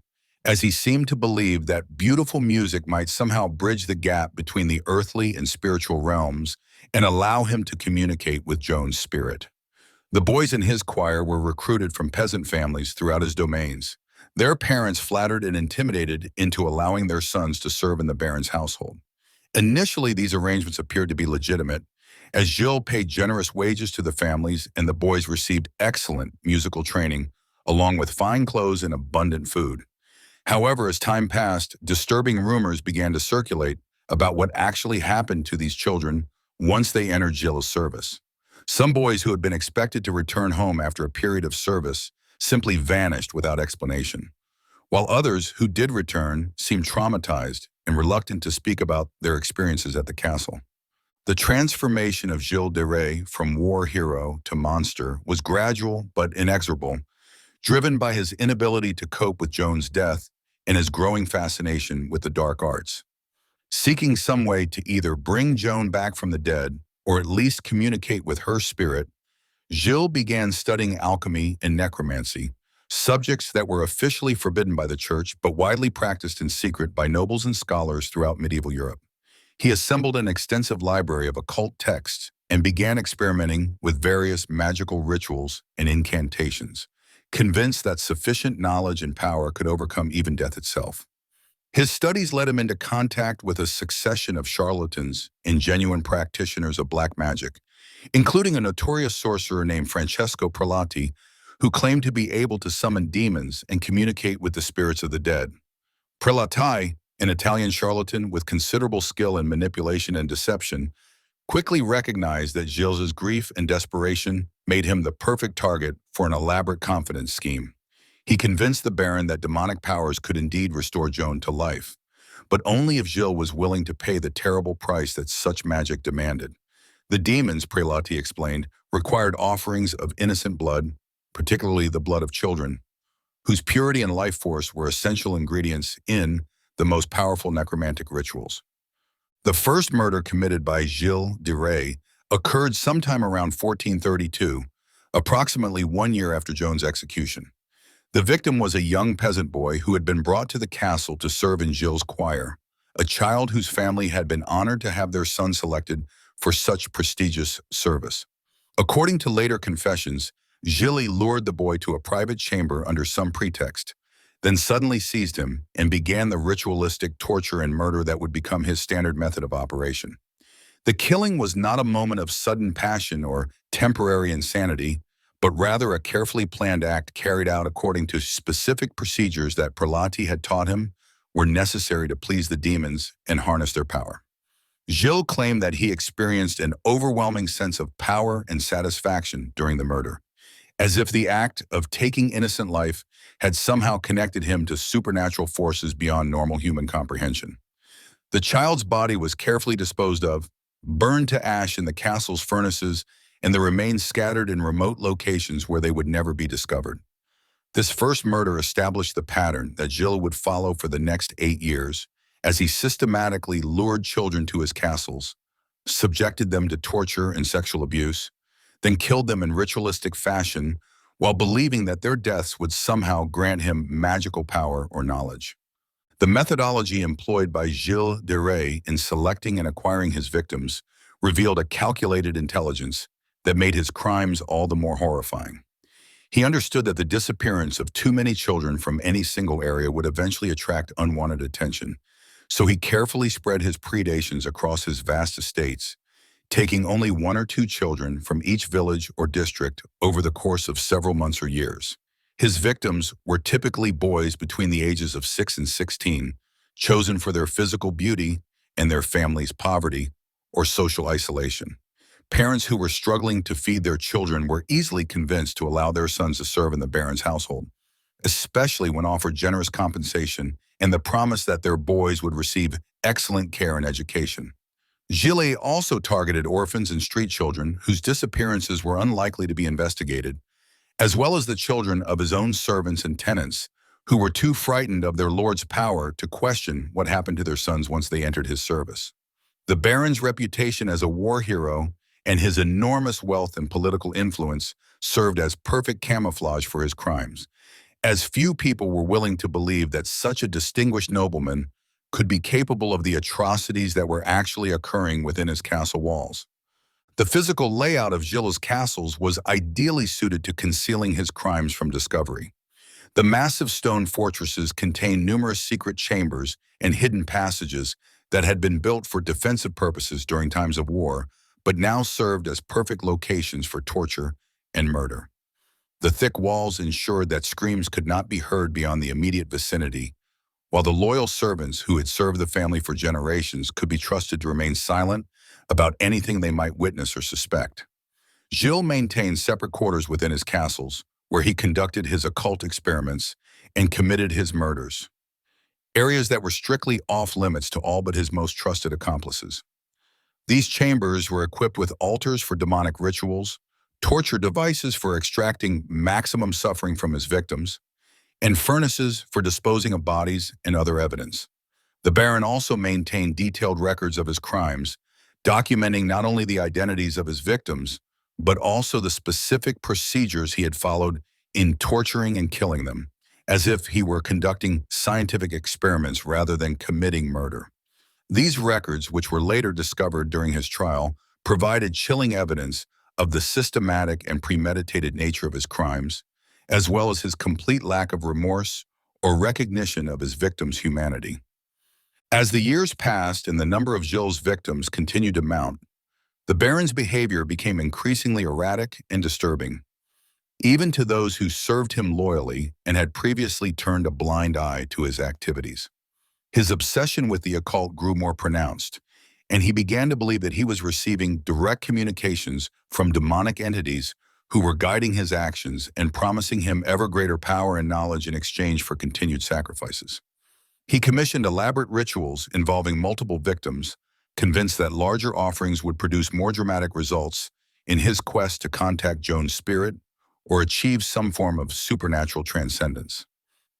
as he seemed to believe that beautiful music might somehow bridge the gap between the earthly and spiritual realms and allow him to communicate with Joan's spirit. The boys in his choir were recruited from peasant families throughout his domains, their parents flattered and intimidated into allowing their sons to serve in the Baron's household. Initially, these arrangements appeared to be legitimate, as Gilles paid generous wages to the families and the boys received excellent musical training, along with fine clothes and abundant food. However, as time passed, disturbing rumors began to circulate about what actually happened to these children once they entered Gilles' service. Some boys who had been expected to return home after a period of service simply vanished without explanation, while others who did return seemed traumatized and reluctant to speak about their experiences at the castle. The transformation of Gilles de Rais from war hero to monster was gradual but inexorable, driven by his inability to cope with Joan's death and his growing fascination with the dark arts. Seeking some way to either bring Joan back from the dead or at least communicate with her spirit, Gilles began studying alchemy and necromancy, subjects that were officially forbidden by the church but widely practiced in secret by nobles and scholars throughout medieval Europe. He assembled an extensive library of occult texts and began experimenting with various magical rituals and incantations, convinced that sufficient knowledge and power could overcome even death itself. His studies led him into contact with a succession of charlatans and genuine practitioners of black magic, including a notorious sorcerer named Francesco Prelati, who claimed to be able to summon demons and communicate with the spirits of the dead. Prelati, an Italian charlatan with considerable skill in manipulation and deception, quickly recognized that Gilles' grief and desperation made him the perfect target for an elaborate confidence scheme. He convinced the Baron that demonic powers could indeed restore Joan to life, but only if Gilles was willing to pay the terrible price that such magic demanded. The demons, Prelati explained, required offerings of innocent blood, particularly the blood of children, whose purity and life force were essential ingredients in the most powerful necromantic rituals. The first murder committed by Gilles de Rais occurred sometime around 1432, approximately 1 year after Joan's execution. The victim was a young peasant boy who had been brought to the castle to serve in Gilles' choir, a child whose family had been honored to have their son selected for such prestigious service. According to later confessions, Gilles lured the boy to a private chamber under some pretext, then suddenly seized him and began the ritualistic torture and murder that would become his standard method of operation. The killing was not a moment of sudden passion or temporary insanity, but rather a carefully planned act carried out according to specific procedures that Prelati had taught him were necessary to please the demons and harness their power. Gilles claimed that he experienced an overwhelming sense of power and satisfaction during the murder, as if the act of taking innocent life had somehow connected him to supernatural forces beyond normal human comprehension. The child's body was carefully disposed of, burned to ash in the castle's furnaces, and the remains scattered in remote locations where they would never be discovered. This first murder established the pattern that Gilles would follow for the next 8 years, as he systematically lured children to his castles, subjected them to torture and sexual abuse, then killed them in ritualistic fashion while believing that their deaths would somehow grant him magical power or knowledge. The methodology employed by Gilles de Rais in selecting and acquiring his victims revealed a calculated intelligence that made his crimes all the more horrifying. He understood that the disappearance of too many children from any single area would eventually attract unwanted attention, so he carefully spread his predations across his vast estates, taking only one or two children from each village or district over the course of several months or years. His victims were typically boys between the ages of 6 and 16, chosen for their physical beauty and their family's poverty or social isolation. Parents who were struggling to feed their children were easily convinced to allow their sons to serve in the baron's household, especially when offered generous compensation and the promise that their boys would receive excellent care and education. Gilles also targeted orphans and street children whose disappearances were unlikely to be investigated, as well as the children of his own servants and tenants who were too frightened of their lord's power to question what happened to their sons once they entered his service. The baron's reputation as a war hero and his enormous wealth and political influence served as perfect camouflage for his crimes, as few people were willing to believe that such a distinguished nobleman could be capable of the atrocities that were actually occurring within his castle walls. The physical layout of Gilles' castles was ideally suited to concealing his crimes from discovery. The massive stone fortresses contained numerous secret chambers and hidden passages that had been built for defensive purposes during times of war, but now served as perfect locations for torture and murder. The thick walls ensured that screams could not be heard beyond the immediate vicinity, while the loyal servants who had served the family for generations could be trusted to remain silent about anything they might witness or suspect. Gilles maintained separate quarters within his castles, where he conducted his occult experiments and committed his murders, areas that were strictly off-limits to all but his most trusted accomplices. These chambers were equipped with altars for demonic rituals, torture devices for extracting maximum suffering from his victims, and furnaces for disposing of bodies and other evidence. The Baron also maintained detailed records of his crimes, documenting not only the identities of his victims, but also the specific procedures he had followed in torturing and killing them, as if he were conducting scientific experiments rather than committing murder. These records, which were later discovered during his trial, provided chilling evidence of the systematic and premeditated nature of his crimes, as well as his complete lack of remorse or recognition of his victims' humanity. As the years passed and the number of Gilles' victims continued to mount, the Baron's behavior became increasingly erratic and disturbing, even to those who served him loyally and had previously turned a blind eye to his activities. His obsession with the occult grew more pronounced, and he began to believe that he was receiving direct communications from demonic entities who were guiding his actions and promising him ever greater power and knowledge in exchange for continued sacrifices. He commissioned elaborate rituals involving multiple victims, convinced that larger offerings would produce more dramatic results in his quest to contact Joan's spirit or achieve some form of supernatural transcendence.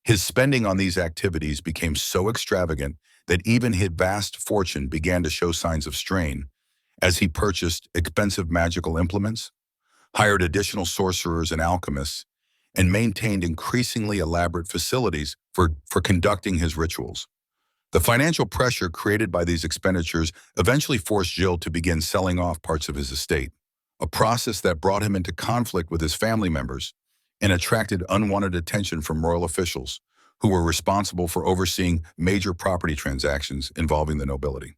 His spending on these activities became so extravagant that even his vast fortune began to show signs of strain as he purchased expensive magical implements, hired additional sorcerers and alchemists, and maintained increasingly elaborate facilities for conducting his rituals. The financial pressure created by these expenditures eventually forced Gilles to begin selling off parts of his estate, a process that brought him into conflict with his family members and attracted unwanted attention from royal officials who were responsible for overseeing major property transactions involving the nobility.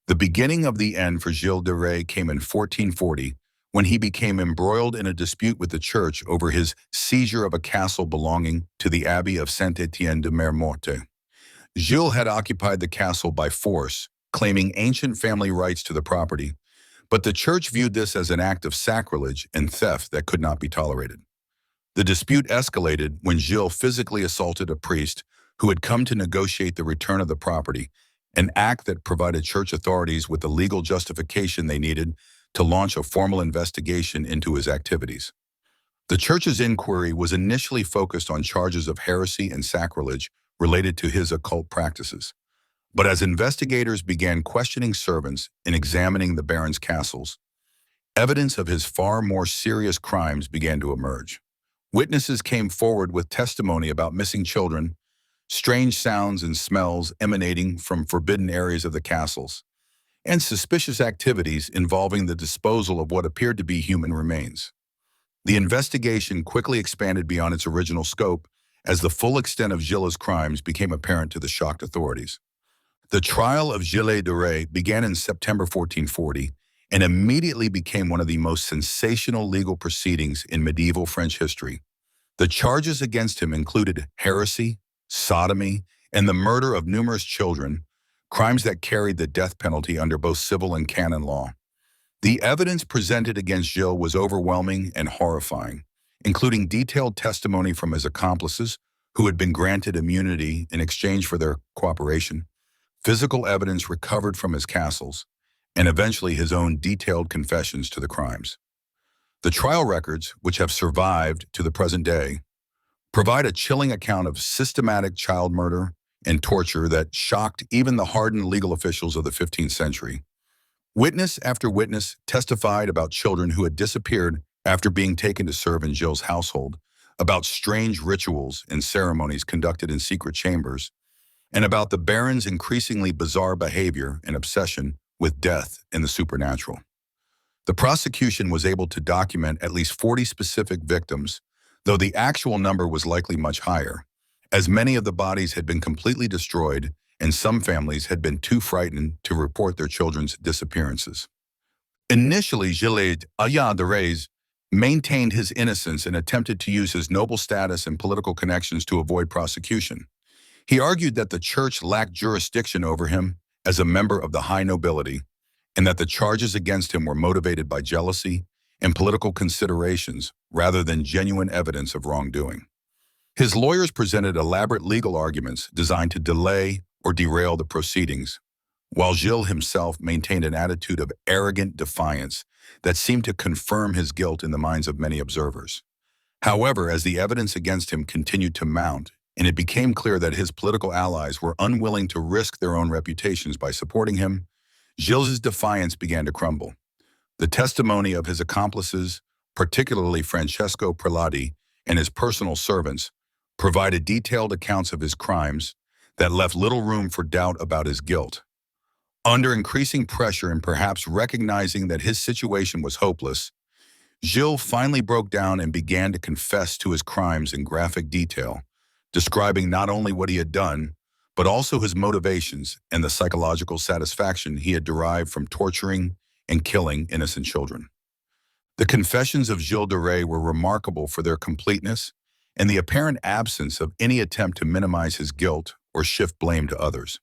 The beginning of the end for Gilles de Rais came in 1440 when he became embroiled in a dispute with the church over his seizure of a castle belonging to the Abbey of Saint-Étienne de Mermorte. Gilles had occupied the castle by force, claiming ancient family rights to the property, but the church viewed this as an act of sacrilege and theft that could not be tolerated. The dispute escalated when Gilles physically assaulted a priest who had come to negotiate the return of the property, an act that provided church authorities with the legal justification they needed to launch a formal investigation into his activities. The church's inquiry was initially focused on charges of heresy and sacrilege related to his occult practices. But as investigators began questioning servants and examining the Baron's castles, evidence of his far more serious crimes began to emerge. Witnesses came forward with testimony about missing children, strange sounds and smells emanating from forbidden areas of the castles, and suspicious activities involving the disposal of what appeared to be human remains. The investigation quickly expanded beyond its original scope as the full extent of Gilles' crimes became apparent to the shocked authorities. The trial of Gilles de Rais began in September 1440 and immediately became one of the most sensational legal proceedings in medieval French history. The charges against him included heresy, sodomy, and the murder of numerous children, crimes that carried the death penalty under both civil and canon law. The evidence presented against Gilles was overwhelming and horrifying, including detailed testimony from his accomplices, who had been granted immunity in exchange for their cooperation, physical evidence recovered from his castles, and eventually his own detailed confessions to the crimes. The trial records, which have survived to the present day, provide a chilling account of systematic child murder and torture that shocked even the hardened legal officials of the 15th century. Witness after witness testified about children who had disappeared after being taken to serve in Gilles' household, about strange rituals and ceremonies conducted in secret chambers, and about the Baron's increasingly bizarre behavior and obsession with death and the supernatural. The prosecution was able to document at least 40 specific victims, though the actual number was likely much higher, as many of the bodies had been completely destroyed and some families had been too frightened to report their children's disappearances. Initially, Gilles de Rais maintained his innocence and attempted to use his noble status and political connections to avoid prosecution. He argued that the church lacked jurisdiction over him as a member of the high nobility, and that the charges against him were motivated by jealousy and political considerations rather than genuine evidence of wrongdoing. His lawyers presented elaborate legal arguments designed to delay or derail the proceedings, while Gilles himself maintained an attitude of arrogant defiance that seemed to confirm his guilt in the minds of many observers. However, as the evidence against him continued to mount, and it became clear that his political allies were unwilling to risk their own reputations by supporting him, Gilles' defiance began to crumble. The testimony of his accomplices, particularly Francesco Prelati and his personal servants, provided detailed accounts of his crimes that left little room for doubt about his guilt. Under increasing pressure and perhaps recognizing that his situation was hopeless, Gilles finally broke down and began to confess to his crimes in graphic detail, describing not only what he had done, but also his motivations and the psychological satisfaction he had derived from torturing and killing innocent children. The confessions of Gilles de Rais were remarkable for their completeness and the apparent absence of any attempt to minimize his guilt or shift blame to others.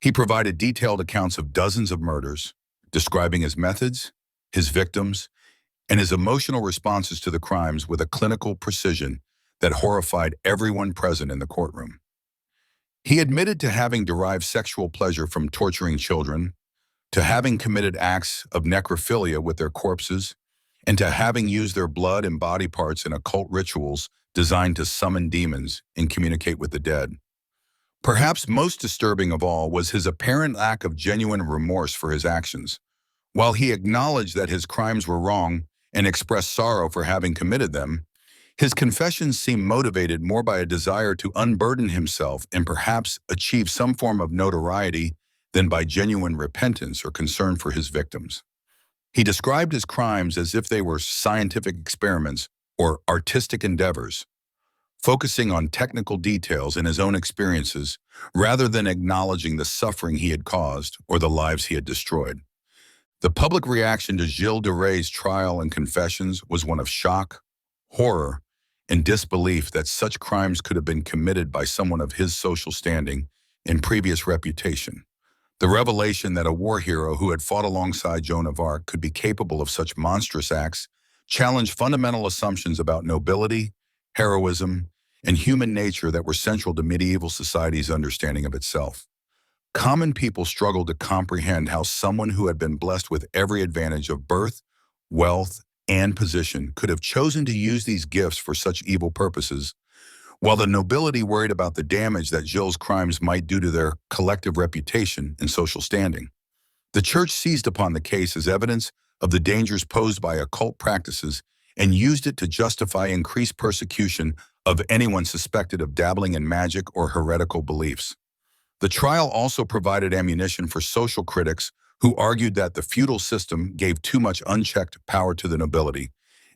He provided detailed accounts of dozens of murders, describing his methods, his victims, and his emotional responses to the crimes with a clinical precision that horrified everyone present in the courtroom. He admitted to having derived sexual pleasure from torturing children, to having committed acts of necrophilia with their corpses, and to having used their blood and body parts in occult rituals designed to summon demons and communicate with the dead. Perhaps most disturbing of all was his apparent lack of genuine remorse for his actions. While he acknowledged that his crimes were wrong and expressed sorrow for having committed them, his confessions seemed motivated more by a desire to unburden himself and perhaps achieve some form of notoriety than by genuine repentance or concern for his victims. He described his crimes as if they were scientific experiments or artistic endeavors, focusing on technical details and his own experiences rather than acknowledging the suffering he had caused or the lives he had destroyed. The public reaction to Gilles de Rais' trial and confessions was one of shock, horror, and disbelief that such crimes could have been committed by someone of his social standing and previous reputation. The revelation that a war hero who had fought alongside Joan of Arc could be capable of such monstrous acts challenged fundamental assumptions about nobility, heroism, and human nature that were central to medieval society's understanding of itself. Common people struggled to comprehend how someone who had been blessed with every advantage of birth, wealth, and position could have chosen to use these gifts for such evil purposes, While the nobility worried about the damage that Gilles' crimes might do to their collective reputation and social standing, the church seized upon the case as evidence of the dangers posed by occult practices and used it to justify increased persecution of anyone suspected of dabbling in magic or heretical beliefs. The trial also provided ammunition for social critics who argued that the feudal system gave too mumuch unchecked power to the nobility,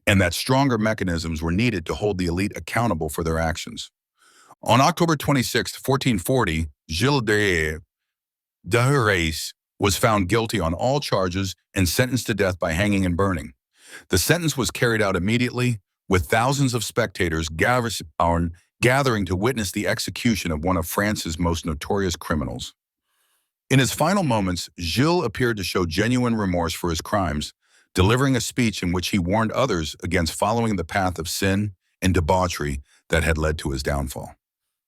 and that stronger mechanisms were needed to hold the elite accountable for their actions. On October 26, 1440, Gilles de Herès was found guilty on all charges and sentenced to death by hanging and burning. The sentence was carried out immediately, with thousands of spectators gathering to witness the execution of one of France's most notorious criminals. In his final moments, Gilles appeared to show genuine remorse for his crimes, delivering a speech in which he warned others against following the path of sin and debauchery that had led to his downfall.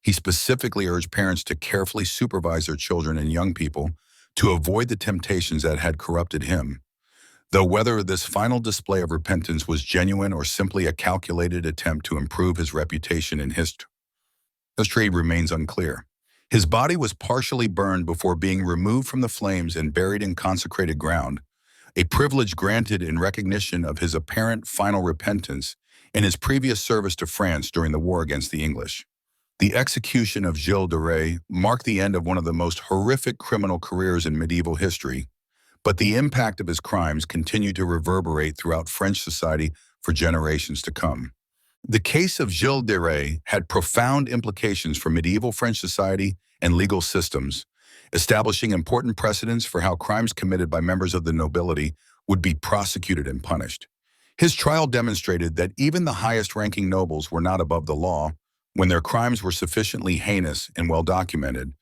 He specifically urged parents to carefully supervise their children and young people to avoid the temptations that had corrupted him, though whether this final display of repentance was genuine or simply a calculated attempt to improve his reputation in history remains unclear. His body was partially burned before being removed from the flames and buried in consecrated ground, a privilege granted in recognition of his apparent final repentance and his previous service to France during the war against the English. The execution of Gilles de Rais marked the end of one of the most horrific criminal careers in medieval history, but the impact of his crimes continued to reverberate throughout French society for generations to come. The case of Gilles de Rais had profound implications for medieval French society and legal systems, establishing important precedents for how crimes committed by members of the nobility would be prosecuted and punished. His trial demonstrated that even the highest-ranking nobles were not above the law when their crimes were sufficiently heinous and well-documented,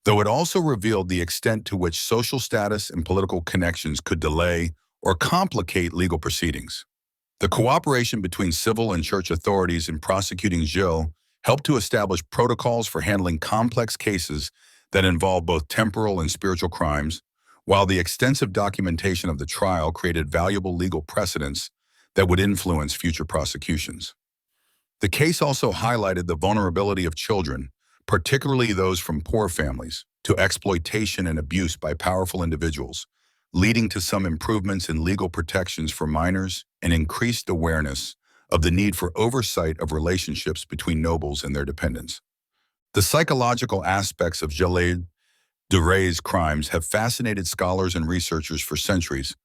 though it also revealed the extent to which social status and political connections could delay or complicate legal proceedings. The cooperation between civil and church authorities in prosecuting Gilles helped to establish protocols for handling complex cases that involve both temporal and spiritual crimes, while the extensive documentation of the trial created valuable legal precedents that would influence future prosecutions. The case also highlighted the vulnerability of children, particularly those from poor families, to exploitation and abuse by powerful individuals, leading to some improvements in legal protections for minors and increased awareness of the need for oversight of relationships between nobles and their dependents. The psychological aspects of Gilles de Rais' crimes have fascinated scholars and researchers for centuries,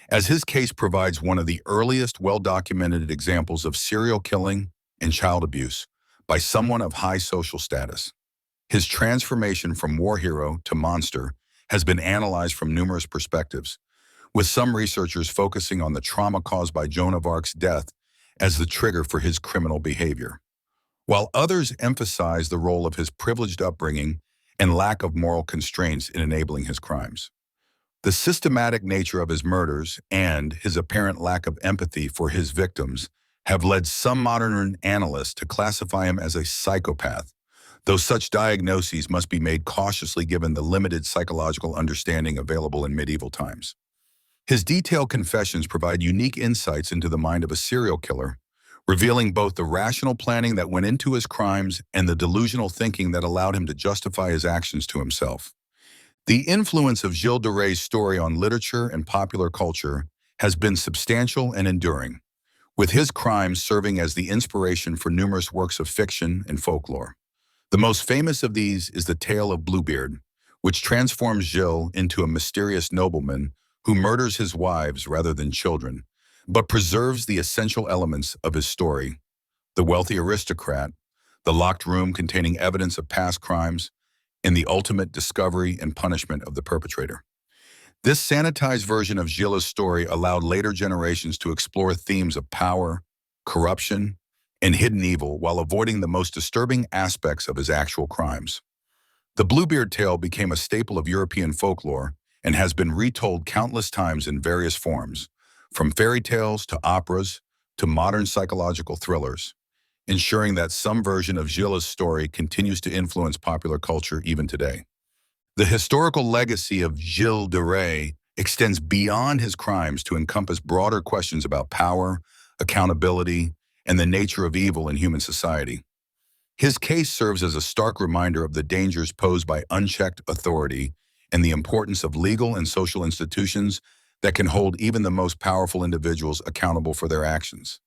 as his case provides one of the earliest well-documented examples of serial killing and child abuse by someone of high social status. His transformation from war hero to monster has been analyzed from numerous perspectives, with some researchers focusing on the trauma caused by Joan of Arc's death as the trigger for his criminal behavior, while others emphasize the role of his privileged upbringing and lack of moral constraints in enabling his crimes. The systematic nature of his murders and his apparent lack of empathy for his victims have led some modern analysts to classify him as a psychopath, though such diagnoses must be made cautiously given the limited psychological understanding available in medieval times. His detailed confessions provide unique insights into the mind of a serial killer, revealing both the rational planning that went into his crimes and the delusional thinking that allowed him to justify his actions to himself. The influence of Gilles de Rais' story on literature and popular culture has been substantial and enduring, with his crimes serving as the inspiration for numerous works of fiction and folklore. The most famous of these is the tale of Bluebeard, which transforms Gilles into a mysterious nobleman who murders his wives rather than children, but preserves the essential elements of his story: the wealthy aristocrat, the locked room containing evidence of past crimes, and the ultimate discovery and punishment of the perpetrator. This sanitized version of Gilles' story allowed later generations to explore themes of power, corruption, and hidden evil while avoiding the most disturbing aspects of his actual crimes. The Bluebeard tale became a staple of European folklore and has been retold countless times in various forms, from fairy tales to operas to modern psychological thrillers, ensuring that some version of Gilles' story continues to influence popular culture even today. The historical legacy of Gilles de Rais extends beyond his crimes to encompass broader questions about power, accountability, and the nature of evil in human society. His case serves as a stark reminder of the dangers posed by unchecked authority and the importance of legal and social institutions that can hold even the most powerful individuals accountable for their actions.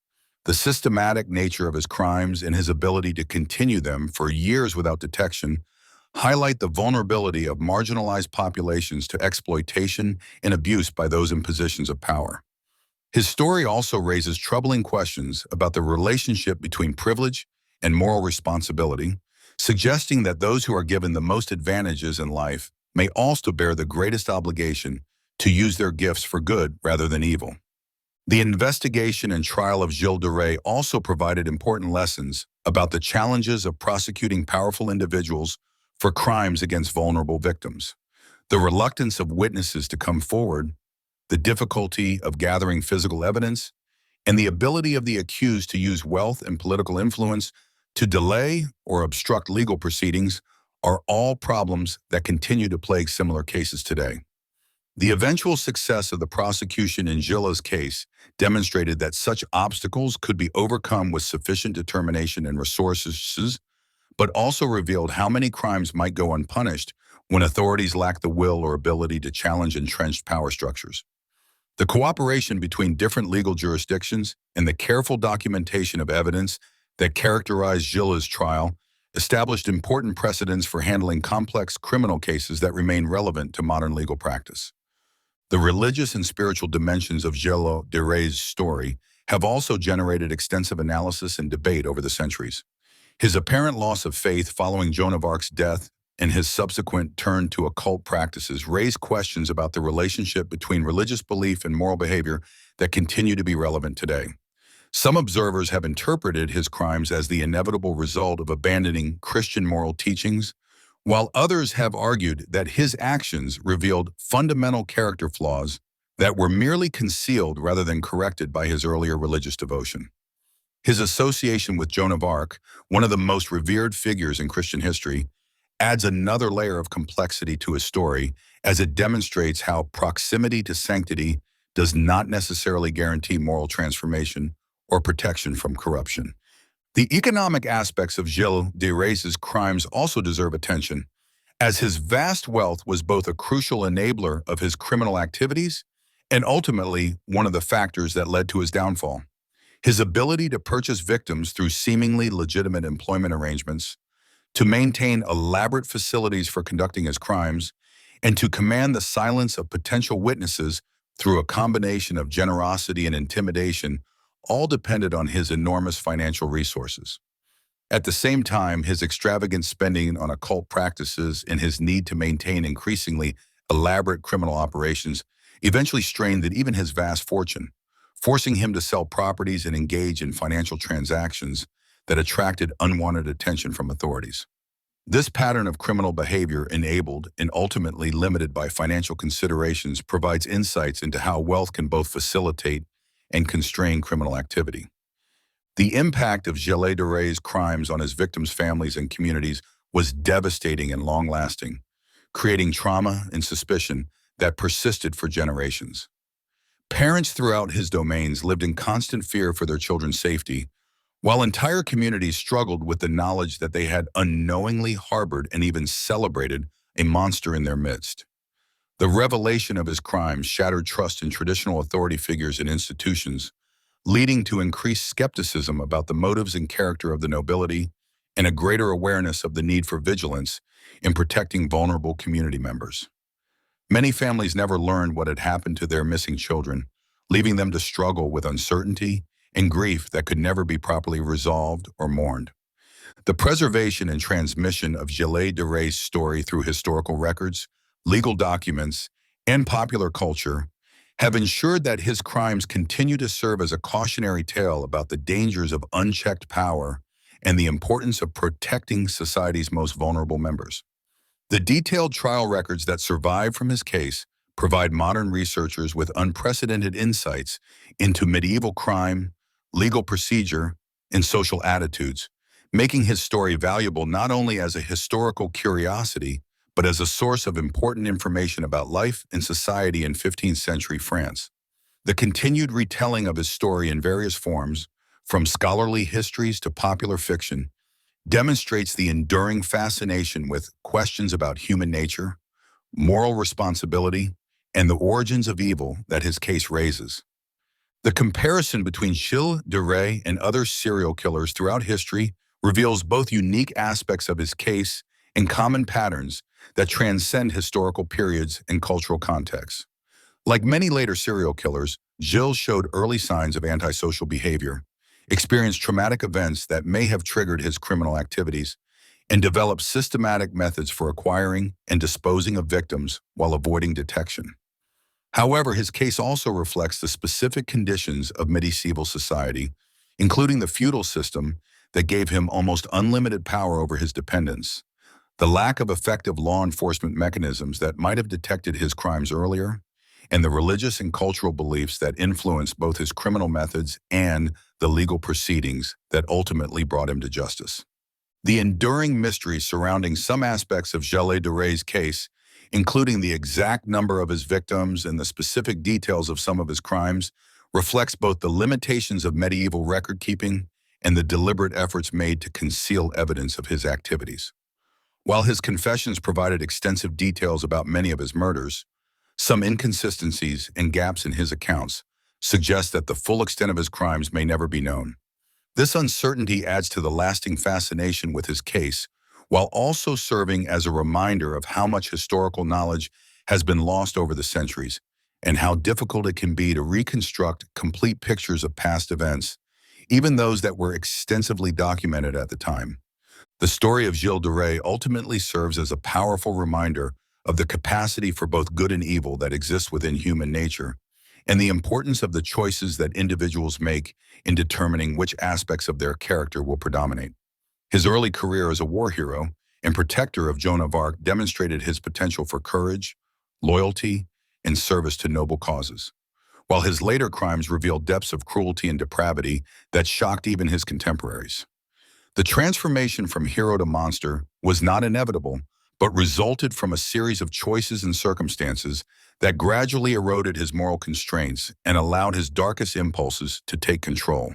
The systematic nature of his crimes and his ability to continue them for years without detection highlight the vulnerability of marginalized populations to exploitation and abuse by those in positions of power. His story also raises troubling questions about the relationship between privilege and moral responsibility, suggesting that those who are given the most advantages in life may also bear the greatest obligation to use their gifts for good rather than evil. The investigation and trial of Gilles de Rais also provided important lessons about the challenges of prosecuting powerful individuals for crimes against vulnerable victims. The reluctance of witnesses to come forward, the difficulty of gathering physical evidence, and the ability of the accused to use wealth and political influence to delay or obstruct legal proceedings are all problems that continue to plague similar cases today. The eventual success of the prosecution in Gilles' case demonstrated that such obstacles could be overcome with sufficient determination and resources, but also revealed how many crimes might go unpunished when authorities lack the will or ability to challenge entrenched power structures. The cooperation between different legal jurisdictions and the careful documentation of evidence that characterized Gilles' trial established important precedents for handling complex criminal cases that remain relevant to modern legal practice. The religious and spiritual dimensions of Gilles de Rais' story have also generated extensive analysis and debate over the centuries. His apparent loss of faith following Joan of Arc's death and his subsequent turn to occult practices raise questions about the relationship between religious belief and moral behavior that continue to be relevant today. Some observers have interpreted his crimes as the inevitable result of abandoning Christian moral teachings, while others have argued that his actions revealed fundamental character flaws that were merely concealed rather than corrected by his earlier religious devotion. His association with Joan of Arc, one of the most revered figures in Christian history, adds another layer of complexity to his story as it demonstrates how proximity to sanctity does not necessarily guarantee moral transformation or protection from corruption. The economic aspects of Gilles de Rais' crimes also deserve attention, as his vast wealth was both a crucial enabler of his criminal activities and ultimately one of the factors that led to his downfall. His ability to purchase victims through seemingly legitimate employment arrangements, to maintain elaborate facilities for conducting his crimes, and to command the silence of potential witnesses through a combination of generosity and intimidation all depended on his enormous financial resources. At the same time, his extravagant spending on occult practices and his need to maintain increasingly elaborate criminal operations eventually strained even his vast fortune, forcing him to sell properties and engage in financial transactions that attracted unwanted attention from authorities. This pattern of criminal behavior, enabled and ultimately limited by financial considerations, provides insights into how wealth can both facilitate and constrain criminal activity. The impact of Gilles de Rais' crimes on his victims' families and communities was devastating and long-lasting, creating trauma and suspicion that persisted for generations. Parents throughout his domains lived in constant fear for their children's safety, while entire communities struggled with the knowledge that they had unknowingly harbored and even celebrated a monster in their midst. The revelation of his crimes shattered trust in traditional authority figures and institutions, leading to increased skepticism about the motives and character of the nobility and a greater awareness of the need for vigilance in protecting vulnerable community members. Many families never learned what had happened to their missing children, leaving them to struggle with uncertainty and grief that could never be properly resolved or mourned. The preservation and transmission of Gilles de Rais' story through historical records, legal documents, and popular culture have ensured that his crimes continue to serve as a cautionary tale about the dangers of unchecked power and the importance of protecting society's most vulnerable members. The detailed trial records that survive from his case provide modern researchers with unprecedented insights into medieval crime, legal procedure, and social attitudes, making his story valuable not only as a historical curiosity, but as a source of important information about life and society in 15th century France. The continued retelling of his story in various forms, from scholarly histories to popular fiction, demonstrates the enduring fascination with questions about human nature, moral responsibility, and the origins of evil that his case raises. The comparison between Gilles de Rais and other serial killers throughout history reveals both unique aspects of his case and common patterns that transcend historical periods and cultural contexts. Like many later serial killers, Gilles showed early signs of antisocial behavior, experienced traumatic events that may have triggered his criminal activities, and developed systematic methods for acquiring and disposing of victims while avoiding detection. However, his case also reflects the specific conditions of medieval society, including the feudal system that gave him almost unlimited power over his dependents, the lack of effective law enforcement mechanisms that might have detected his crimes earlier, and the religious and cultural beliefs that influenced both his criminal methods and the legal proceedings that ultimately brought him to justice. The enduring mystery surrounding some aspects of Gilles de Rais' case, including the exact number of his victims and the specific details of some of his crimes, reflects both the limitations of medieval record-keeping and the deliberate efforts made to conceal evidence of his activities. While his confessions provided extensive details about many of his murders, some inconsistencies and gaps in his accounts suggest that the full extent of his crimes may never be known. This uncertainty adds to the lasting fascination with his case, while also serving as a reminder of how much historical knowledge has been lost over the centuries and how difficult it can be to reconstruct complete pictures of past events, even those that were extensively documented at the time. The story of Gilles de Rais ultimately serves as a powerful reminder of the capacity for both good and evil that exists within human nature, and the importance of the choices that individuals make in determining which aspects of their character will predominate. His early career as a war hero and protector of Joan of Arc demonstrated his potential for courage, loyalty, and service to noble causes, while his later crimes revealed depths of cruelty and depravity that shocked even his contemporaries. The transformation from hero to monster was not inevitable, but resulted from a series of choices and circumstances that gradually eroded his moral constraints and allowed his darkest impulses to take control.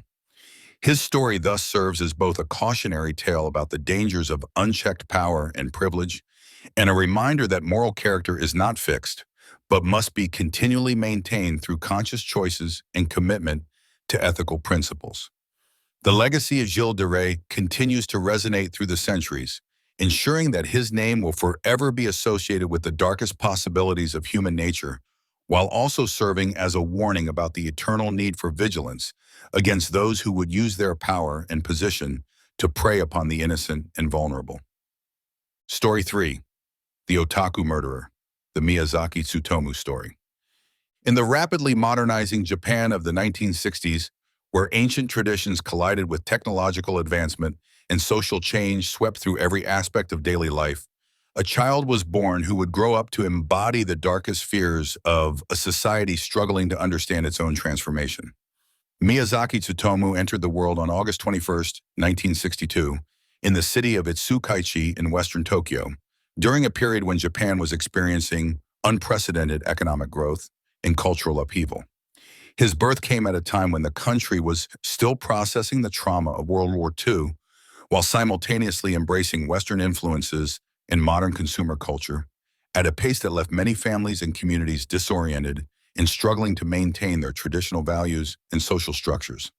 His story thus serves as both a cautionary tale about the dangers of unchecked power and privilege, and a reminder that moral character is not fixed, but must be continually maintained through conscious choices and commitment to ethical principles. The legacy of Gilles de Rais continues to resonate through the centuries, ensuring that his name will forever be associated with the darkest possibilities of human nature, while also serving as a warning about the eternal need for vigilance against those who would use their power and position to prey upon the innocent and vulnerable. Story 3. The Otaku Murderer, the Miyazaki Tsutomu story. In the rapidly modernizing Japan of the 1960s, where ancient traditions collided with technological advancement and social change swept through every aspect of daily life, a child was born who would grow up to embody the darkest fears of a society struggling to understand its own transformation. Miyazaki Tsutomu entered the world on August 21, 1962, in the city of Itsukaichi in western Tokyo, during a period when Japan was experiencing unprecedented economic growth and cultural upheaval. His birth came at a time when the country was still processing the trauma of World War II, while simultaneously embracing Western influences and modern consumer culture at a pace that left many families and communities disoriented and struggling to maintain their traditional values and social structures.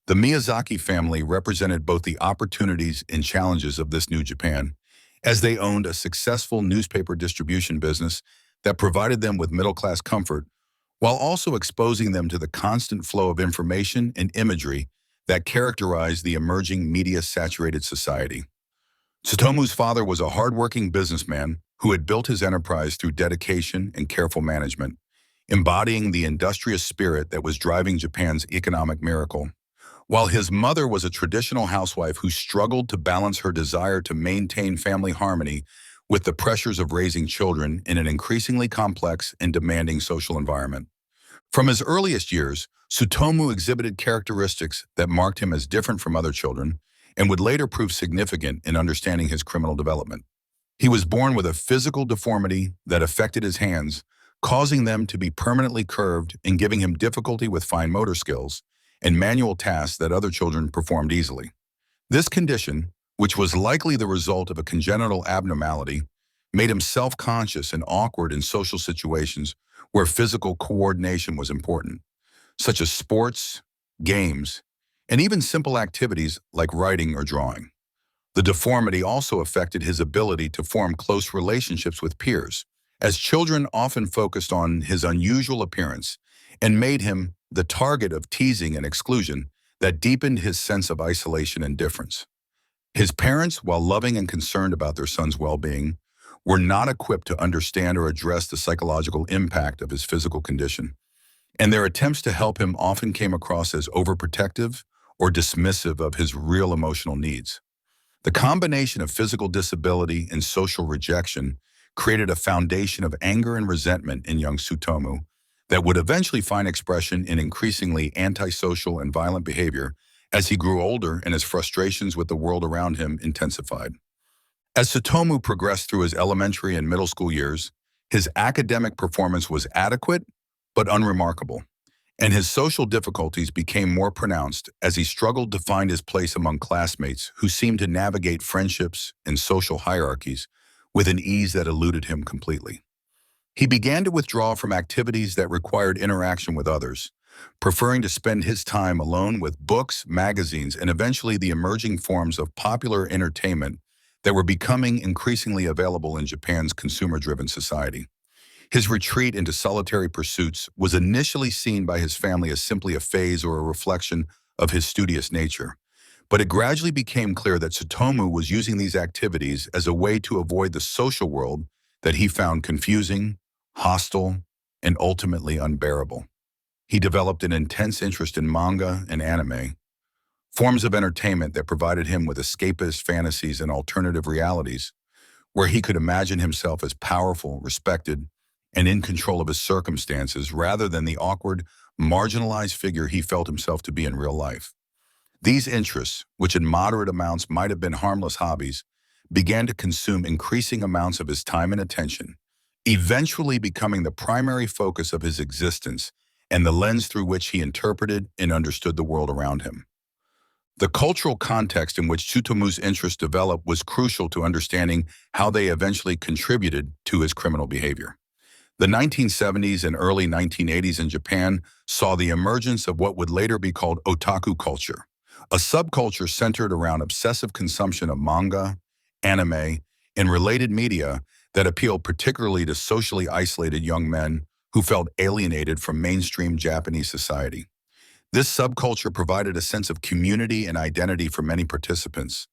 The Miyazaki family represented both the opportunities and challenges of this new Japan, as they owned a successful newspaper distribution business that provided them with middle-class comfort, while also exposing them to the constant flow of information and imagery that characterized the emerging media-saturated society. Tsutomu's father was a hardworking businessman who had built his enterprise through dedication and careful management, embodying the industrious spirit that was driving Japan's economic miracle, while his mother was a traditional housewife who struggled to balance her desire to maintain family harmony with the pressures of raising children in an increasingly complex and demanding social environment. From his earliest years, Tsutomu exhibited characteristics that marked him as different from other children and would later prove significant in understanding his criminal development. He was born with a physical deformity that affected his hands, causing them to be permanently curved and giving him difficulty with fine motor skills and manual tasks that other children performed easily. This condition, which was likely the result of a congenital abnormality, made him self-conscious and awkward in social situations where physical coordination was important, such as sports, games, and even simple activities like writing or drawing. The deformity also affected his ability to form close relationships with peers, as children often focused on his unusual appearance and made him the target of teasing and exclusion that deepened his sense of isolation and difference. His parents, while loving and concerned about their son's well-being, were not equipped to understand or address the psychological impact of his physical condition, and their attempts to help him often came across as overprotective or dismissive of his real emotional needs. The combination of physical disability and social rejection created a foundation of anger and resentment in young Tsutomu that would eventually find expression in increasingly antisocial and violent behavior as he grew older and his frustrations with the world around him intensified. As Tsutomu progressed through his elementary and middle school years, his academic performance was adequate but unremarkable, and his social difficulties became more pronounced as he struggled to find his place among classmates who seemed to navigate friendships and social hierarchies with an ease that eluded him completely. He began to withdraw from activities that required interaction with others, preferring to spend his time alone with books, magazines, and eventually the emerging forms of popular entertainment that were becoming increasingly available in Japan's consumer-driven society. His retreat into solitary pursuits was initially seen by his family as simply a phase or a reflection of his studious nature, but it gradually became clear that Tsutomu was using these activities as a way to avoid the social world that he found confusing, hostile, and ultimately unbearable. He developed an intense interest in manga and anime, forms of entertainment that provided him with escapist fantasies and alternative realities, where he could imagine himself as powerful, respected, and in control of his circumstances rather than the awkward, marginalized figure he felt himself to be in real life. These interests, which in moderate amounts might have been harmless hobbies, began to consume increasing amounts of his time and attention, eventually becoming the primary focus of his existence and the lens through which he interpreted and understood the world around him. The cultural context in which Tsutomu's interests developed was crucial to understanding how they eventually contributed to his criminal behavior. The 1970s and early 1980s in Japan saw the emergence of what would later be called otaku culture, a subculture centered around obsessive consumption of manga, anime, and related media that appealed particularly to socially isolated young men who felt alienated from mainstream Japanese society. This subculture provided a sense of community and identity for many participants,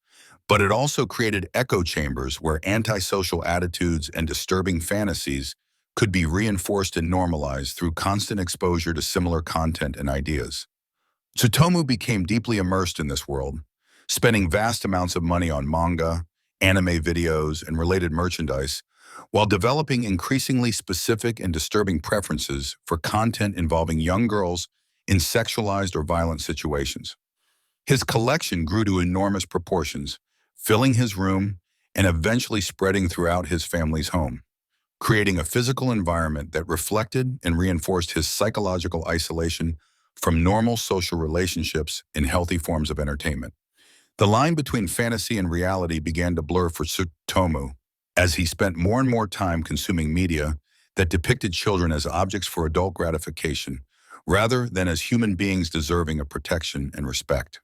but it also created echo chambers where antisocial attitudes and disturbing fantasies could be reinforced and normalized through constant exposure to similar content and ideas. Tsutomu became deeply immersed in this world, spending vast amounts of money on manga, anime videos, and related merchandise, while developing increasingly specific and disturbing preferences for content involving young girls in sexualized or violent situations. His collection grew to enormous proportions, filling his room and eventually spreading throughout his family's home, creating a physical environment that reflected and reinforced his psychological isolation from normal social relationships and healthy forms of entertainment. The line between fantasy and reality began to blur for Tsutomu as he spent more and more time consuming media that depicted children as objects for adult gratification, rather than as human beings deserving of protection and respect.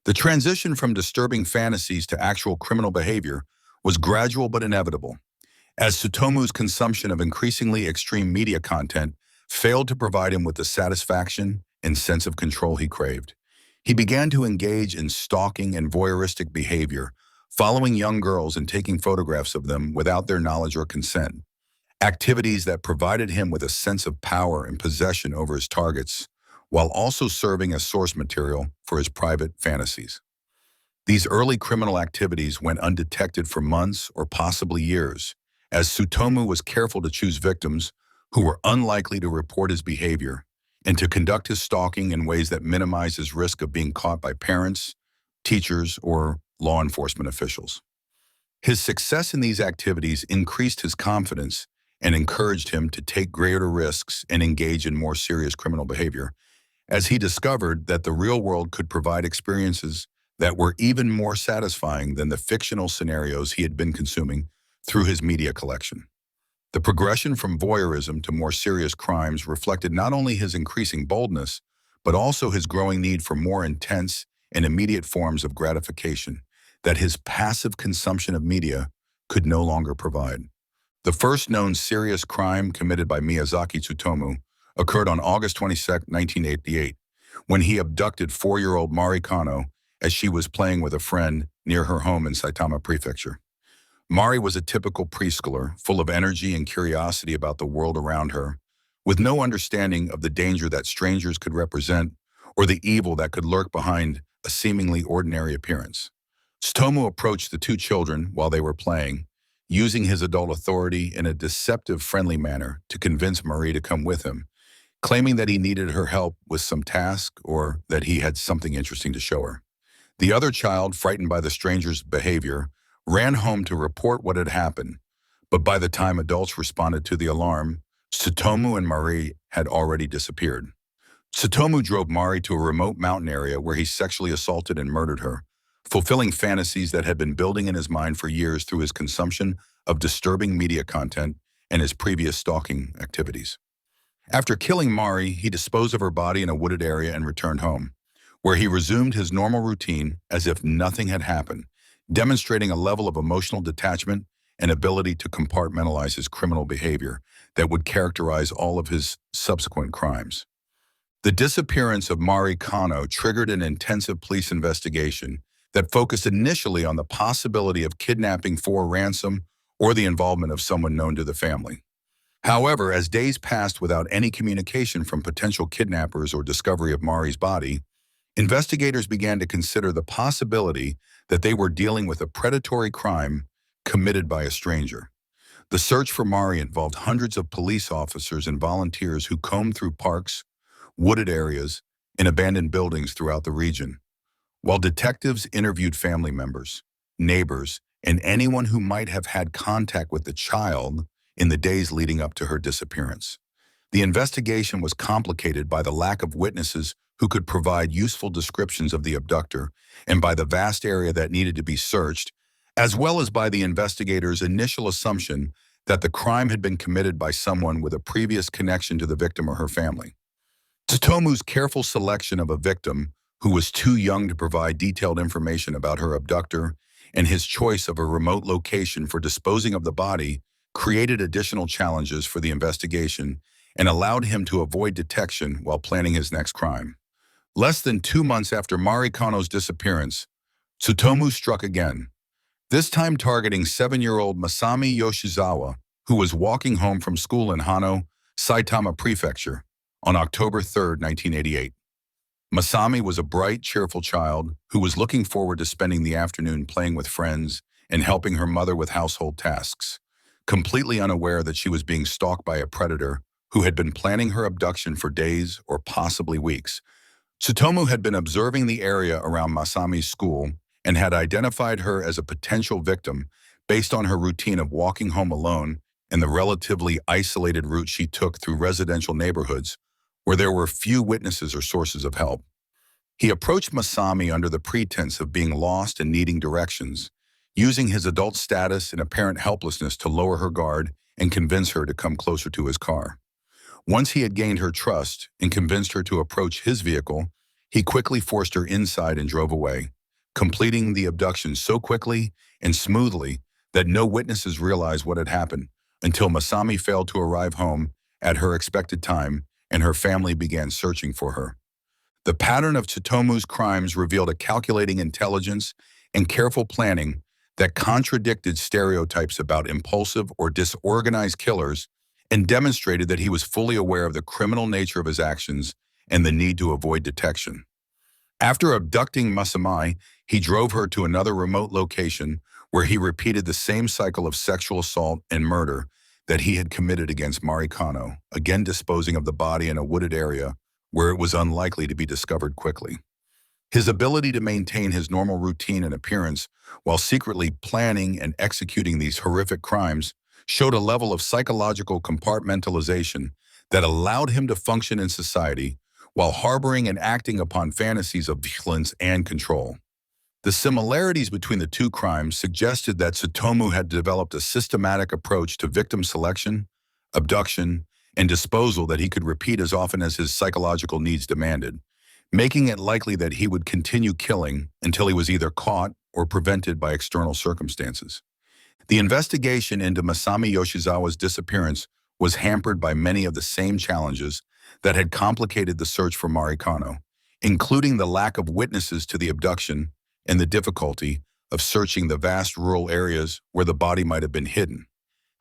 The transition from disturbing fantasies to actual criminal behavior was gradual but inevitable, as Tsutomu's consumption of increasingly extreme media content failed to provide him with the satisfaction and sense of control he craved. He began to engage in stalking and voyeuristic behavior, following young girls and taking photographs of them without their knowledge or consent, activities that provided him with a sense of power and possession over his targets, while also serving as source material for his private fantasies. These early criminal activities went undetected for months or possibly years, as Tsutomu was careful to choose victims who were unlikely to report his behavior and to conduct his stalking in ways that minimized his risk of being caught by parents, teachers, or law enforcement officials. His success in these activities increased his confidence and encouraged him to take greater risks and engage in more serious criminal behavior, as he discovered that the real world could provide experiences that were even more satisfying than the fictional scenarios he had been consuming through his media collection. The progression from voyeurism to more serious crimes reflected not only his increasing boldness, but also his growing need for more intense and immediate forms of gratification that his passive consumption of media could no longer provide. The first known serious crime committed by Miyazaki Tsutomu occurred on August 22, 1988, when he abducted 4-year-old Mari Kano as she was playing with a friend near her home in Saitama Prefecture. Mari was a typical preschooler, full of energy and curiosity about the world around her, with no understanding of the danger that strangers could represent or the evil that could lurk behind a seemingly ordinary appearance. Tsutomu approached the two children while they were playing, using his adult authority in a deceptive, friendly manner to convince Marie to come with him, claiming that he needed her help with some task or that he had something interesting to show her. The other child, frightened by the stranger's behavior, ran home to report what had happened, but by the time adults responded to the alarm, Tsutomu and Marie had already disappeared. Tsutomu drove Mari to a remote mountain area where he sexually assaulted and murdered her, fulfilling fantasies that had been building in his mind for years through his consumption of disturbing media content and his previous stalking activities. After killing Mari, he disposed of her body in a wooded area and returned home, where he resumed his normal routine as if nothing had happened, demonstrating a level of emotional detachment and ability to compartmentalize his criminal behavior that would characterize all of his subsequent crimes. The disappearance of Mari Kano triggered an intensive police investigation that focused initially on the possibility of kidnapping for ransom or the involvement of someone known to the family. However, as days passed without any communication from potential kidnappers or discovery of Mari's body, investigators began to consider the possibility that they were dealing with a predatory crime committed by a stranger. The search for Mari involved hundreds of police officers and volunteers who combed through parks, wooded areas, and abandoned buildings throughout the region, while detectives interviewed family members, neighbors, and anyone who might have had contact with the child in the days leading up to her disappearance. The investigation was complicated by the lack of witnesses who could provide useful descriptions of the abductor and by the vast area that needed to be searched, as well as by the investigators' initial assumption that the crime had been committed by someone with a previous connection to the victim or her family. Tsutomu's careful selection of a victim who was too young to provide detailed information about her abductor and his choice of a remote location for disposing of the body created additional challenges for the investigation and allowed him to avoid detection while planning his next crime. Less than 2 months after Mari Kano's disappearance, Tsutomu struck again, this time targeting 7-year-old Masami Yoshizawa, who was walking home from school in Hano, Saitama Prefecture, on October 3, 1988. Masami was a bright, cheerful child who was looking forward to spending the afternoon playing with friends and helping her mother with household tasks, completely unaware that she was being stalked by a predator who had been planning her abduction for days or possibly weeks. Tsutomu had been observing the area around Masami's school and had identified her as a potential victim based on her routine of walking home alone and the relatively isolated route she took through residential neighborhoods where there were few witnesses or sources of help. He approached Masami under the pretense of being lost and needing directions, using his adult status and apparent helplessness to lower her guard and convince her to come closer to his car. Once he had gained her trust and convinced her to approach his vehicle, he quickly forced her inside and drove away, completing the abduction so quickly and smoothly that no witnesses realized what had happened until Masami failed to arrive home at her expected time and her family began searching for her. The pattern of Tsutomu's crimes revealed a calculating intelligence and careful planning that contradicted stereotypes about impulsive or disorganized killers and demonstrated that he was fully aware of the criminal nature of his actions and the need to avoid detection. After abducting Masami, he drove her to another remote location where he repeated the same cycle of sexual assault and murder that he had committed against Mari Kano, again disposing of the body in a wooded area where it was unlikely to be discovered quickly. His ability to maintain his normal routine and appearance while secretly planning and executing these horrific crimes showed a level of psychological compartmentalization that allowed him to function in society while harboring and acting upon fantasies of vigilance and control. The similarities between the two crimes suggested that Tsutomu had developed a systematic approach to victim selection, abduction, and disposal that he could repeat as often as his psychological needs demanded, making it likely that he would continue killing until he was either caught or prevented by external circumstances. The investigation into Masami Yoshizawa's disappearance was hampered by many of the same challenges that had complicated the search for Marikano, including the lack of witnesses to the abduction and the difficulty of searching the vast rural areas where the body might have been hidden.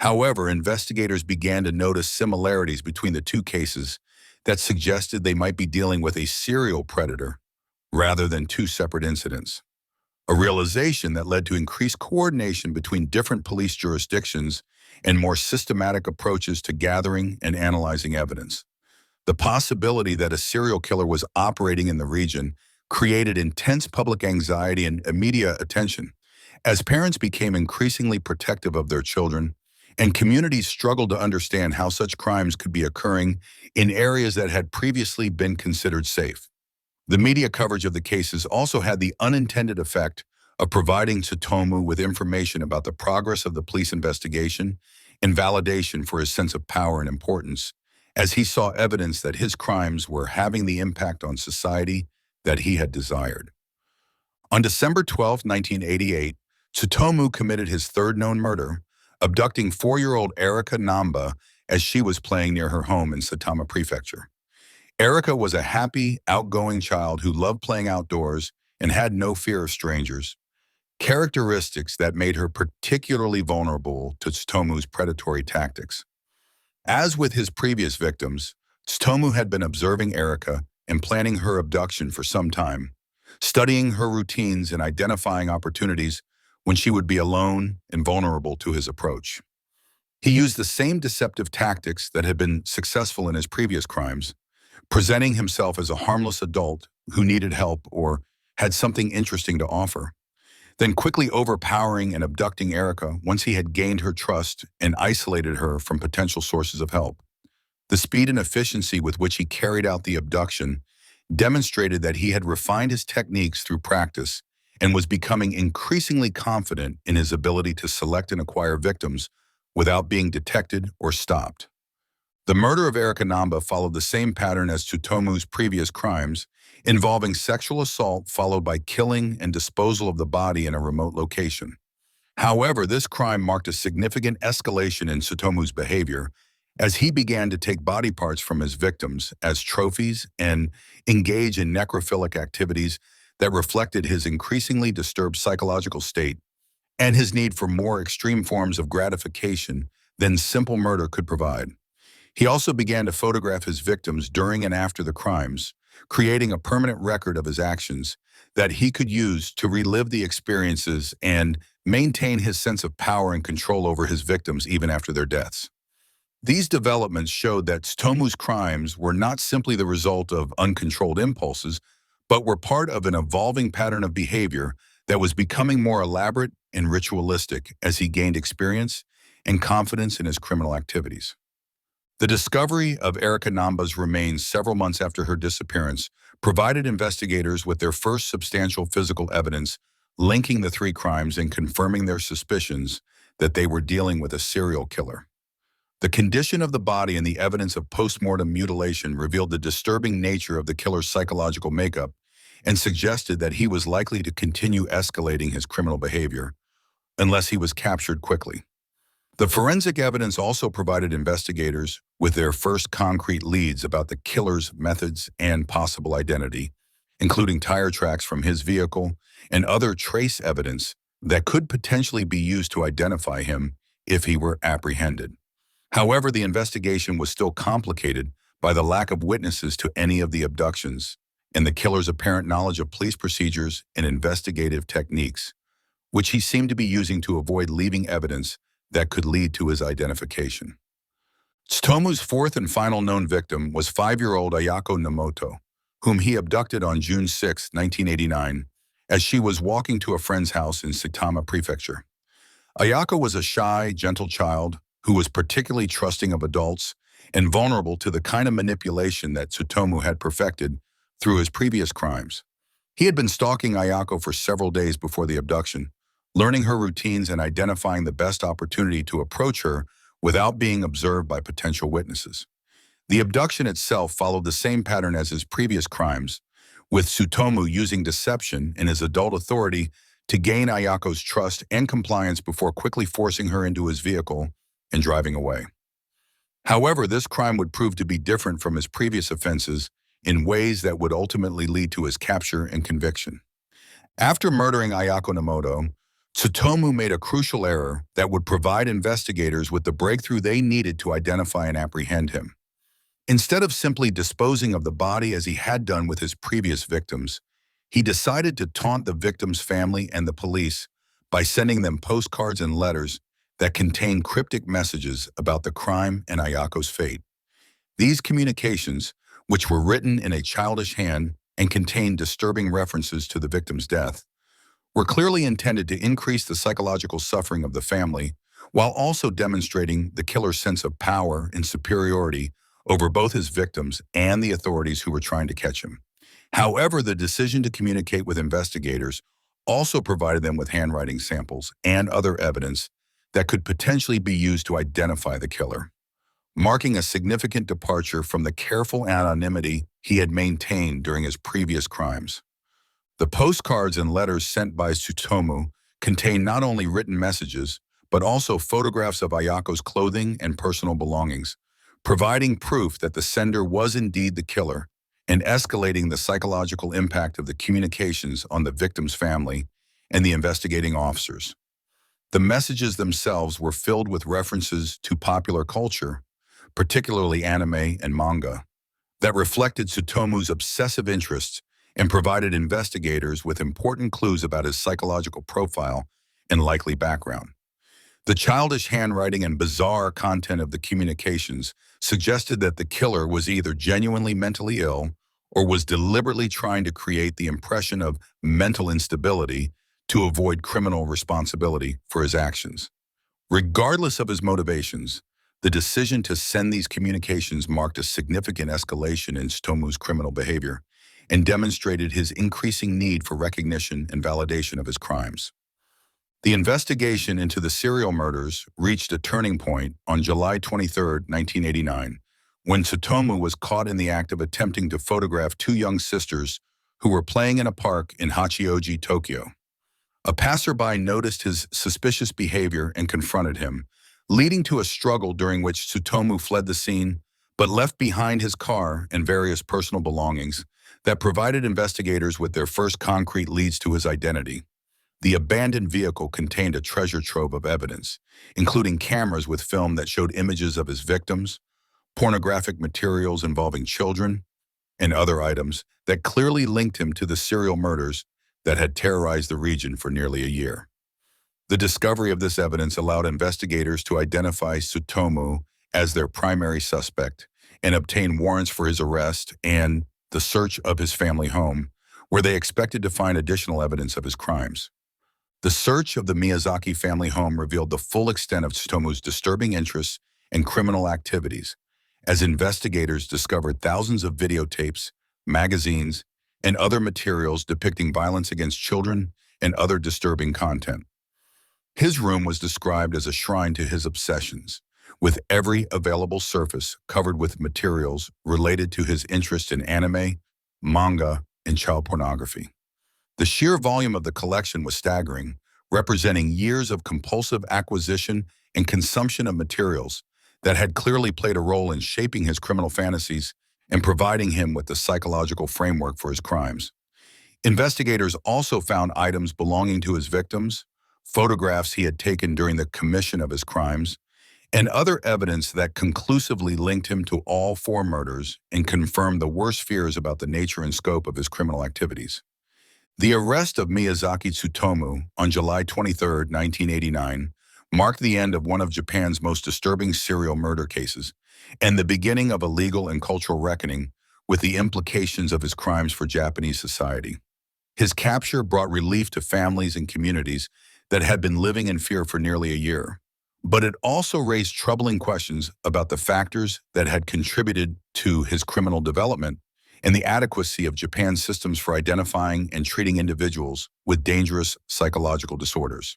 However, investigators began to notice similarities between the two cases that suggested they might be dealing with a serial predator rather than two separate incidents. A realization that led to increased coordination between different police jurisdictions and more systematic approaches to gathering and analyzing evidence. The possibility that a serial killer was operating in the region created intense public anxiety and media attention, as parents became increasingly protective of their children, and communities struggled to understand how such crimes could be occurring in areas that had previously been considered safe. The media coverage of the cases also had the unintended effect of providing Tsutomu with information about the progress of the police investigation and validation for his sense of power and importance, as he saw evidence that his crimes were having the impact on society that he had desired. On December 12, 1988, Tsutomu committed his third known murder, abducting 4-year-old Erika Namba as she was playing near her home in Saitama Prefecture. Erika was a happy, outgoing child who loved playing outdoors and had no fear of strangers, characteristics that made her particularly vulnerable to Tsutomu's predatory tactics. As with his previous victims, Tsutomu had been observing Erika and planning her abduction for some time, studying her routines and identifying opportunities when she would be alone and vulnerable to his approach. He used the same deceptive tactics that had been successful in his previous crimes, presenting himself as a harmless adult who needed help or had something interesting to offer, then quickly overpowering and abducting Erika once he had gained her trust and isolated her from potential sources of help. The speed and efficiency with which he carried out the abduction demonstrated that he had refined his techniques through practice and was becoming increasingly confident in his ability to select and acquire victims without being detected or stopped. The murder of Erika Namba followed the same pattern as Tsutomu's previous crimes, involving sexual assault followed by killing and disposal of the body in a remote location. However, this crime marked a significant escalation in Tsutomu's behavior as he began to take body parts from his victims as trophies and engage in necrophilic activities that reflected his increasingly disturbed psychological state and his need for more extreme forms of gratification than simple murder could provide. He also began to photograph his victims during and after the crimes, creating a permanent record of his actions that he could use to relive the experiences and maintain his sense of power and control over his victims even after their deaths. These developments showed that Tsutomu's crimes were not simply the result of uncontrolled impulses, but were part of an evolving pattern of behavior that was becoming more elaborate and ritualistic as he gained experience and confidence in his criminal activities. The discovery of Erika Namba's remains several months after her disappearance provided investigators with their first substantial physical evidence linking the three crimes and confirming their suspicions that they were dealing with a serial killer. The condition of the body and the evidence of post-mortem mutilation revealed the disturbing nature of the killer's psychological makeup and suggested that he was likely to continue escalating his criminal behavior unless he was captured quickly. The forensic evidence also provided investigators with their first concrete leads about the killer's methods and possible identity, including tire tracks from his vehicle and other trace evidence that could potentially be used to identify him if he were apprehended. However, the investigation was still complicated by the lack of witnesses to any of the abductions and the killer's apparent knowledge of police procedures and investigative techniques, which he seemed to be using to avoid leaving evidence that could lead to his identification. Tsutomu's fourth and final known victim was 5-year-old Ayako Nomoto, whom he abducted on June 6, 1989, as she was walking to a friend's house in Saitama Prefecture. Ayako was a shy, gentle child who was particularly trusting of adults and vulnerable to the kind of manipulation that Tsutomu had perfected through his previous crimes. He had been stalking Ayako for several days before the abduction, learning her routines and identifying the best opportunity to approach her without being observed by potential witnesses. The abduction itself followed the same pattern as his previous crimes, with Tsutomu using deception and his adult authority to gain Ayako's trust and compliance before quickly forcing her into his vehicle and driving away. However, this crime would prove to be different from his previous offenses in ways that would ultimately lead to his capture and conviction. After murdering Ayako Nomoto, Tsutomu made a crucial error that would provide investigators with the breakthrough they needed to identify and apprehend him. Instead of simply disposing of the body as he had done with his previous victims, he decided to taunt the victim's family and the police by sending them postcards and letters that contained cryptic messages about the crime and Ayako's fate. These communications, which were written in a childish hand and contained disturbing references to the victim's death, were clearly intended to increase the psychological suffering of the family while also demonstrating the killer's sense of power and superiority over both his victims and the authorities who were trying to catch him. However, the decision to communicate with investigators also provided them with handwriting samples and other evidence that could potentially be used to identify the killer, marking a significant departure from the careful anonymity he had maintained during his previous crimes. The postcards and letters sent by Tsutomu contained not only written messages, but also photographs of Ayako's clothing and personal belongings, providing proof that the sender was indeed the killer and escalating the psychological impact of the communications on the victim's family and the investigating officers. The messages themselves were filled with references to popular culture, particularly anime and manga, that reflected Tsutomu's obsessive interests and provided investigators with important clues about his psychological profile and likely background. The childish handwriting and bizarre content of the communications suggested that the killer was either genuinely mentally ill or was deliberately trying to create the impression of mental instability to avoid criminal responsibility for his actions. Regardless of his motivations, the decision to send these communications marked a significant escalation in Tsutomu's criminal behavior and demonstrated his increasing need for recognition and validation of his crimes. The investigation into the serial murders reached a turning point on July 23, 1989, when Tsutomu was caught in the act of attempting to photograph two young sisters who were playing in a park in Hachioji, Tokyo. A passerby noticed his suspicious behavior and confronted him, leading to a struggle during which Tsutomu fled the scene, but left behind his car and various personal belongings that provided investigators with their first concrete leads to his identity. The abandoned vehicle contained a treasure trove of evidence, including cameras with film that showed images of his victims, pornographic materials involving children, and other items that clearly linked him to the serial murders that had terrorized the region for nearly a year. The discovery of this evidence allowed investigators to identify Tsutomu as their primary suspect and obtain warrants for his arrest and the search of his family home, where they expected to find additional evidence of his crimes. The search of the Miyazaki family home revealed the full extent of Tsutomu's disturbing interests and criminal activities, as investigators discovered thousands of videotapes, magazines, and other materials depicting violence against children and other disturbing content. His room was described as a shrine to his obsessions, with every available surface covered with materials related to his interest in anime, manga, and child pornography. The sheer volume of the collection was staggering, representing years of compulsive acquisition and consumption of materials that had clearly played a role in shaping his criminal fantasies and providing him with the psychological framework for his crimes. Investigators also found items belonging to his victims, photographs he had taken during the commission of his crimes, and other evidence that conclusively linked him to all four murders and confirmed the worst fears about the nature and scope of his criminal activities. The arrest of Miyazaki Tsutomu on July 23, 1989, marked the end of one of Japan's most disturbing serial murder cases and the beginning of a legal and cultural reckoning with the implications of his crimes for Japanese society. His capture brought relief to families and communities that had been living in fear for nearly a year, but it also raised troubling questions about the factors that had contributed to his criminal development and the adequacy of Japan's systems for identifying and treating individuals with dangerous psychological disorders.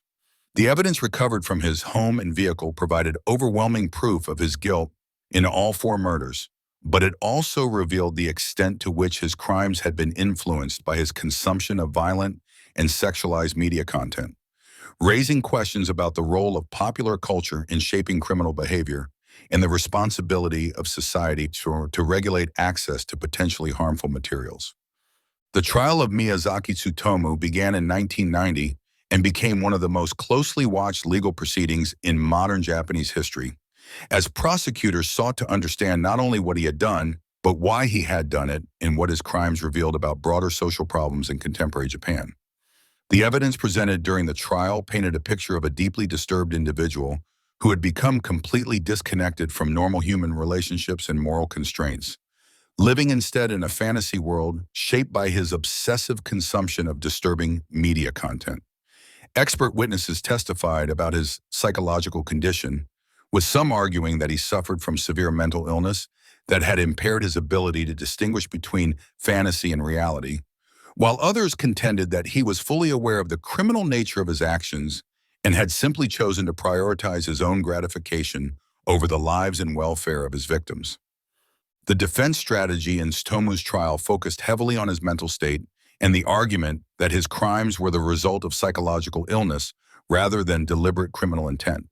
The evidence recovered from his home and vehicle provided overwhelming proof of his guilt in all four murders, but it also revealed the extent to which his crimes had been influenced by his consumption of violent and sexualized media content, raising questions about the role of popular culture in shaping criminal behavior and the responsibility of society to regulate access to potentially harmful materials. The trial of Miyazaki Tsutomu began in 1990 and became one of the most closely watched legal proceedings in modern Japanese history, as prosecutors sought to understand not only what he had done, but why he had done it and what his crimes revealed about broader social problems in contemporary Japan. The evidence presented during the trial painted a picture of a deeply disturbed individual who had become completely disconnected from normal human relationships and moral constraints, living instead in a fantasy world shaped by his obsessive consumption of disturbing media content. Expert witnesses testified about his psychological condition, with some arguing that he suffered from severe mental illness that had impaired his ability to distinguish between fantasy and reality, while others contended that he was fully aware of the criminal nature of his actions and had simply chosen to prioritize his own gratification over the lives and welfare of his victims. The defense strategy in Tsutomu's trial focused heavily on his mental state and the argument that his crimes were the result of psychological illness rather than deliberate criminal intent.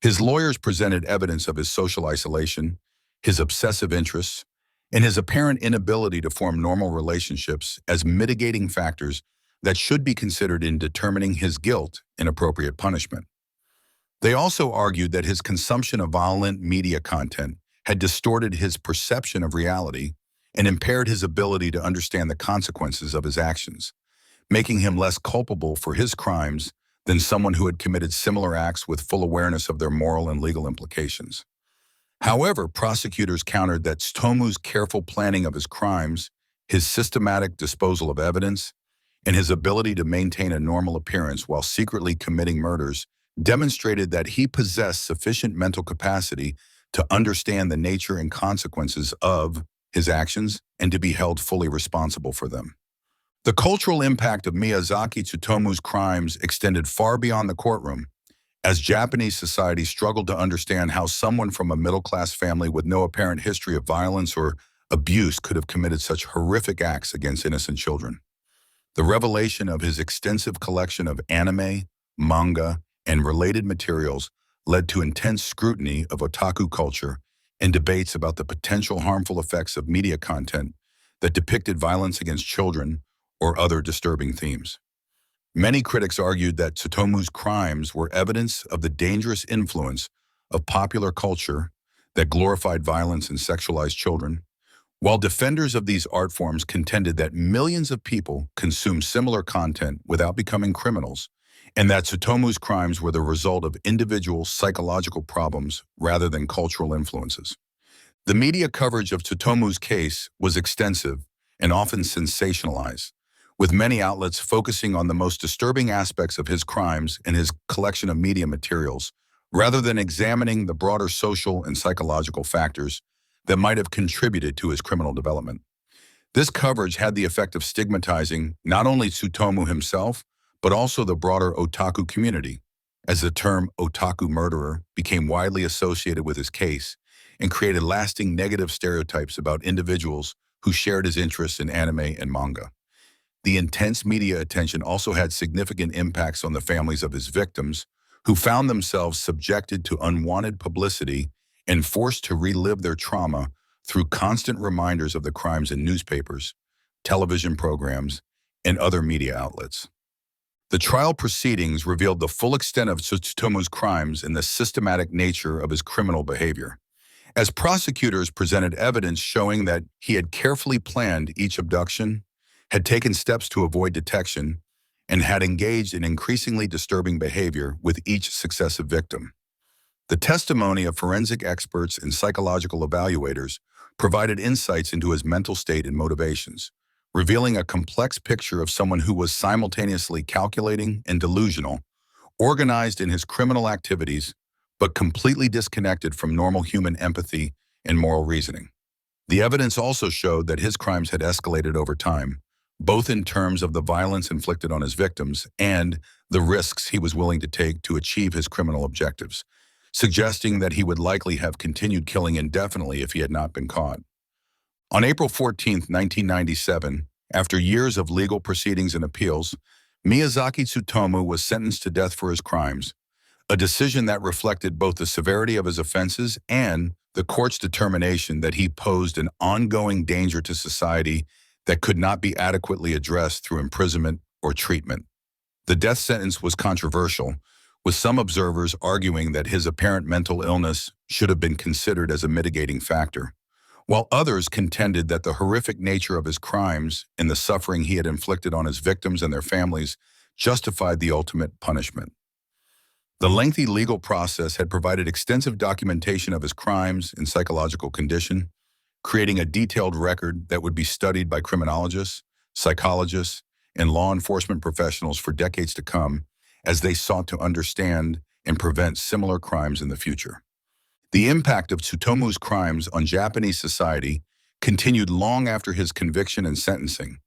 His lawyers presented evidence of his social isolation, his obsessive interests, and his apparent inability to form normal relationships as mitigating factors that should be considered in determining his guilt and appropriate punishment. They also argued that his consumption of violent media content had distorted his perception of reality and impaired his ability to understand the consequences of his actions, making him less culpable for his crimes than someone who had committed similar acts with full awareness of their moral and legal implications. However, prosecutors countered that Tsutomu's careful planning of his crimes, his systematic disposal of evidence, and his ability to maintain a normal appearance while secretly committing murders demonstrated that he possessed sufficient mental capacity to understand the nature and consequences of his actions and to be held fully responsible for them. The cultural impact of Miyazaki Tsutomu's crimes extended far beyond the courtroom, as Japanese society struggled to understand how someone from a middle-class family with no apparent history of violence or abuse could have committed such horrific acts against innocent children. The revelation of his extensive collection of anime, manga, and related materials led to intense scrutiny of otaku culture and debates about the potential harmful effects of media content that depicted violence against children or other disturbing themes. Many critics argued that Tsutomu's crimes were evidence of the dangerous influence of popular culture that glorified violence and sexualized children, while defenders of these art forms contended that millions of people consume similar content without becoming criminals, and that Tsutomu's crimes were the result of individual psychological problems rather than cultural influences. The media coverage of Tsutomu's case was extensive and often sensationalized, with many outlets focusing on the most disturbing aspects of his crimes and his collection of media materials, rather than examining the broader social and psychological factors that might have contributed to his criminal development. This coverage had the effect of stigmatizing not only Tsutomu himself, but also the broader otaku community, as the term otaku murderer became widely associated with his case and created lasting negative stereotypes about individuals who shared his interests in anime and manga. The intense media attention also had significant impacts on the families of his victims, who found themselves subjected to unwanted publicity and forced to relive their trauma through constant reminders of the crimes in newspapers, television programs, and other media outlets. The trial proceedings revealed the full extent of Tsutomu's crimes and the systematic nature of his criminal behavior, as prosecutors presented evidence showing that he had carefully planned each abduction, had taken steps to avoid detection, and had engaged in increasingly disturbing behavior with each successive victim. The testimony of forensic experts and psychological evaluators provided insights into his mental state and motivations, revealing a complex picture of someone who was simultaneously calculating and delusional, organized in his criminal activities, but completely disconnected from normal human empathy and moral reasoning. The evidence also showed that his crimes had escalated over time, both in terms of the violence inflicted on his victims and the risks he was willing to take to achieve his criminal objectives, suggesting that he would likely have continued killing indefinitely if he had not been caught. On April 14, 1997, after years of legal proceedings and appeals, Miyazaki Tsutomu was sentenced to death for his crimes, a decision that reflected both the severity of his offenses and the court's determination that he posed an ongoing danger to society that could not be adequately addressed through imprisonment or treatment. The death sentence was controversial, with some observers arguing that his apparent mental illness should have been considered as a mitigating factor, while others contended that the horrific nature of his crimes and the suffering he had inflicted on his victims and their families justified the ultimate punishment. The lengthy legal process had provided extensive documentation of his crimes and psychological condition, creating a detailed record that would be studied by criminologists, psychologists, and law enforcement professionals for decades to come as they sought to understand and prevent similar crimes in the future. The impact of Tsutomu's crimes on Japanese society continued long after his conviction and sentencing,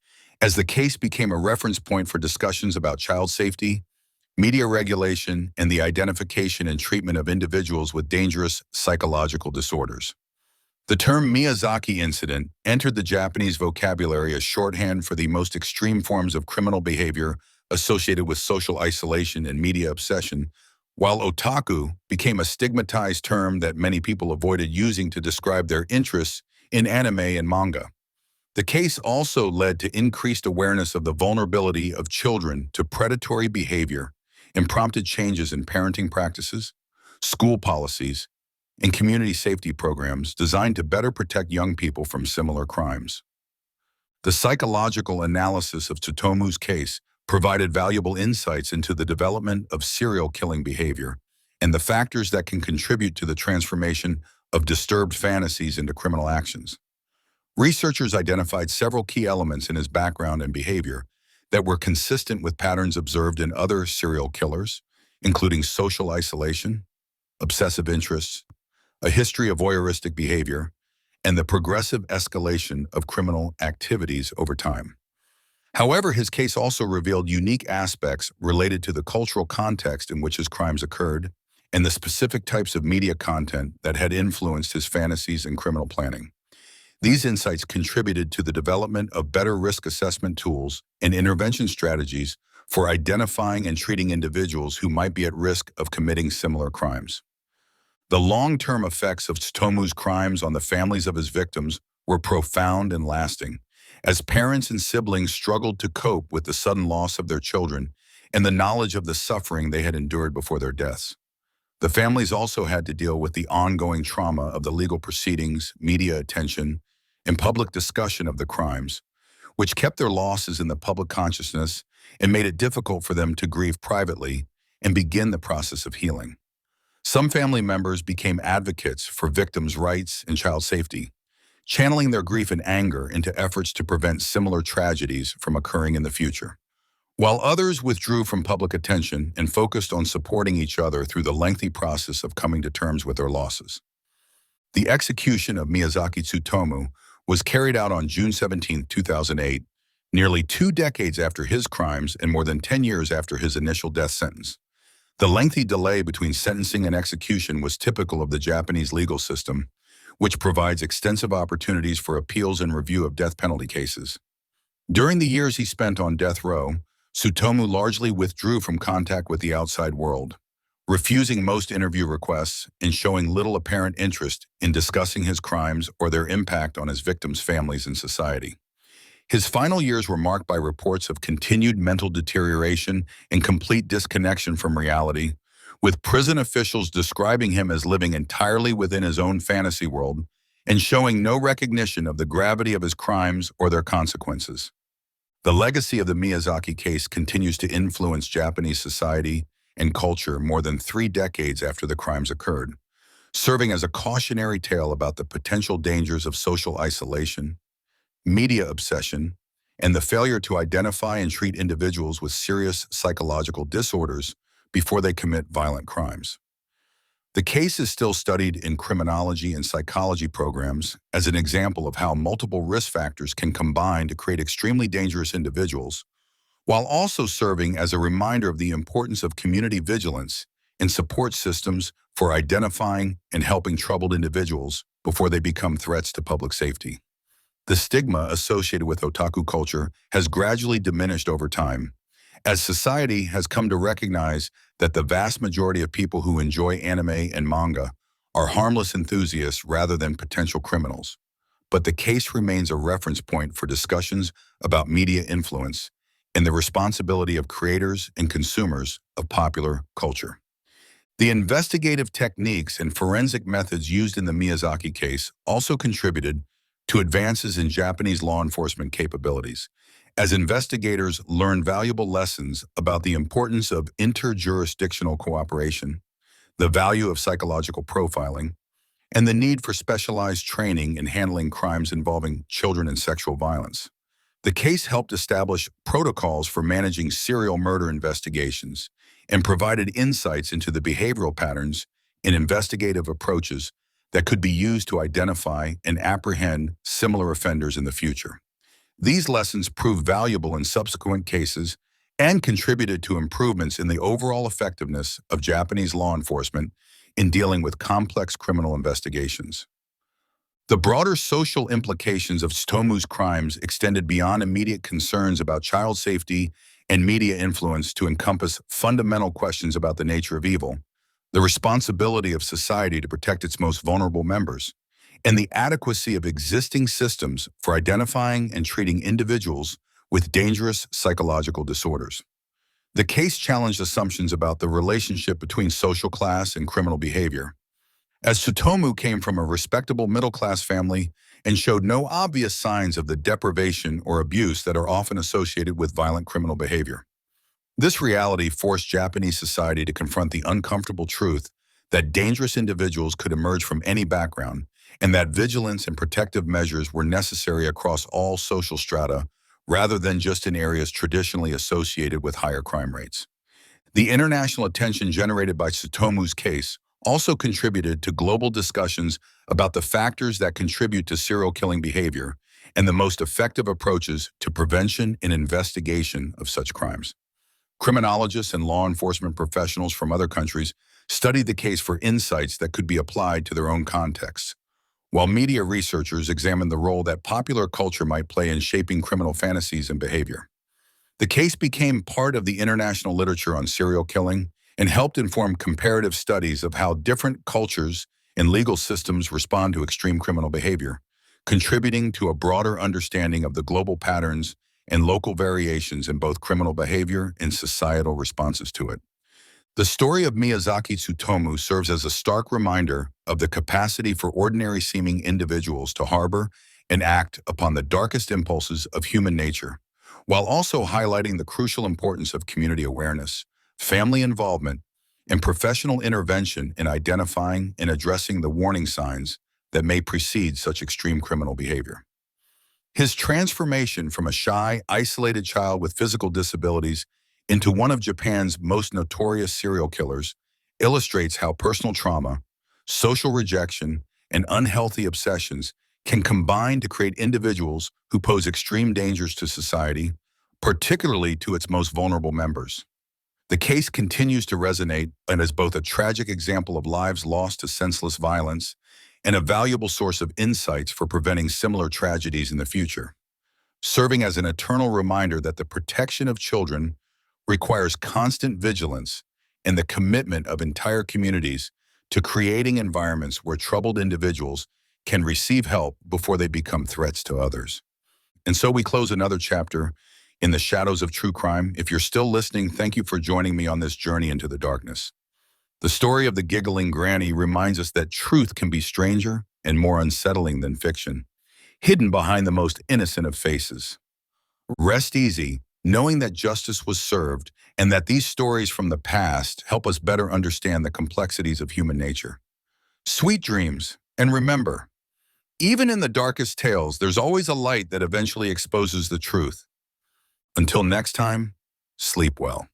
as the case became a reference point for discussions about child safety, media regulation, and the identification and treatment of individuals with dangerous psychological disorders. The term Miyazaki incident entered the Japanese vocabulary as shorthand for the most extreme forms of criminal behavior associated with social isolation and media obsession, while otaku became a stigmatized term that many people avoided using to describe their interests in anime and manga. The case also led to increased awareness of the vulnerability of children to predatory behavior and prompted changes in parenting practices, school policies, and community safety programs designed to better protect young people from similar crimes. The psychological analysis of Tsutomu's case provided valuable insights into the development of serial killing behavior and the factors that can contribute to the transformation of disturbed fantasies into criminal actions. Researchers identified several key elements in his background and behavior that were consistent with patterns observed in other serial killers, including social isolation, obsessive interests, a history of voyeuristic behavior, and the progressive escalation of criminal activities over time. However, his case also revealed unique aspects related to the cultural context in which his crimes occurred and the specific types of media content that had influenced his fantasies and criminal planning. These insights contributed to the development of better risk assessment tools and intervention strategies for identifying and treating individuals who might be at risk of committing similar crimes. The long-term effects of Tsutomu's crimes on the families of his victims were profound and lasting, as parents and siblings struggled to cope with the sudden loss of their children and the knowledge of the suffering they had endured before their deaths. The families also had to deal with the ongoing trauma of the legal proceedings, media attention, and public discussion of the crimes, which kept their losses in the public consciousness and made it difficult for them to grieve privately and begin the process of healing. Some family members became advocates for victims' rights and child safety, channeling their grief and anger into efforts to prevent similar tragedies from occurring in the future, while others withdrew from public attention and focused on supporting each other through the lengthy process of coming to terms with their losses. The execution of Miyazaki Tsutomu was carried out on June 17, 2008, nearly 2 decades after his crimes and more than 10 years after his initial death sentence. The lengthy delay between sentencing and execution was typical of the Japanese legal system, which provides extensive opportunities for appeals and review of death penalty cases. During the years he spent on death row, Tsutomu largely withdrew from contact with the outside world, refusing most interview requests and showing little apparent interest in discussing his crimes or their impact on his victims' families and society. His final years were marked by reports of continued mental deterioration and complete disconnection from reality, with prison officials describing him as living entirely within his own fantasy world and showing no recognition of the gravity of his crimes or their consequences. The legacy of the Miyazaki case continues to influence Japanese society and culture more than 3 decades after the crimes occurred, serving as a cautionary tale about the potential dangers of social isolation, media obsession, and the failure to identify and treat individuals with serious psychological disorders before they commit violent crimes. The case is still studied in criminology and psychology programs as an example of how multiple risk factors can combine to create extremely dangerous individuals, while also serving as a reminder of the importance of community vigilance and support systems for identifying and helping troubled individuals before they become threats to public safety. The stigma associated with otaku culture has gradually diminished over time, as society has come to recognize that the vast majority of people who enjoy anime and manga are harmless enthusiasts rather than potential criminals. But the case remains a reference point for discussions about media influence and the responsibility of creators and consumers of popular culture. The investigative techniques and forensic methods used in the Miyazaki case also contributed to advances in Japanese law enforcement capabilities, as investigators learned valuable lessons about the importance of interjurisdictional cooperation, the value of psychological profiling, and the need for specialized training in handling crimes involving children and sexual violence. The case helped establish protocols for managing serial murder investigations and provided insights into the behavioral patterns and investigative approaches that could be used to identify and apprehend similar offenders in the future. These lessons proved valuable in subsequent cases and contributed to improvements in the overall effectiveness of Japanese law enforcement in dealing with complex criminal investigations. The broader social implications of Tsutomu's crimes extended beyond immediate concerns about child safety and media influence to encompass fundamental questions about the nature of evil, the responsibility of society to protect its most vulnerable members, and the adequacy of existing systems for identifying and treating individuals with dangerous psychological disorders. The case challenged assumptions about the relationship between social class and criminal behavior, as Tsutomu came from a respectable middle-class family and showed no obvious signs of the deprivation or abuse that are often associated with violent criminal behavior. This reality forced Japanese society to confront the uncomfortable truth that dangerous individuals could emerge from any background, and that vigilance and protective measures were necessary across all social strata rather than just in areas traditionally associated with higher crime rates. The international attention generated by Tsutomu's case also contributed to global discussions about the factors that contribute to serial killing behavior and the most effective approaches to prevention and investigation of such crimes. Criminologists and law enforcement professionals from other countries studied the case for insights that could be applied to their own contexts, while media researchers examined the role that popular culture might play in shaping criminal fantasies and behavior. The case became part of the international literature on serial killing and helped inform comparative studies of how different cultures and legal systems respond to extreme criminal behavior, contributing to a broader understanding of the global patterns and local variations in both criminal behavior and societal responses to it. The story of Miyazaki Tsutomu serves as a stark reminder of the capacity for ordinary-seeming individuals to harbor and act upon the darkest impulses of human nature, while also highlighting the crucial importance of community awareness, family involvement, and professional intervention in identifying and addressing the warning signs that may precede such extreme criminal behavior. His transformation from a shy, isolated child with physical disabilities into one of Japan's most notorious serial killers illustrates how personal trauma, social rejection, and unhealthy obsessions can combine to create individuals who pose extreme dangers to society, particularly to its most vulnerable members. The case continues to resonate and is both a tragic example of lives lost to senseless violence and a valuable source of insights for preventing similar tragedies in the future, serving as an eternal reminder that the protection of children requires constant vigilance and the commitment of entire communities to creating environments where troubled individuals can receive help before they become threats to others. And so we close another chapter in the shadows of true crime. If you're still listening, thank you for joining me on this journey into the darkness. The story of the giggling granny reminds us that truth can be stranger and more unsettling than fiction, hidden behind the most innocent of faces. Rest easy, knowing that justice was served and that these stories from the past help us better understand the complexities of human nature. Sweet dreams, and remember, even in the darkest tales, there's always a light that eventually exposes the truth. Until next time, sleep well.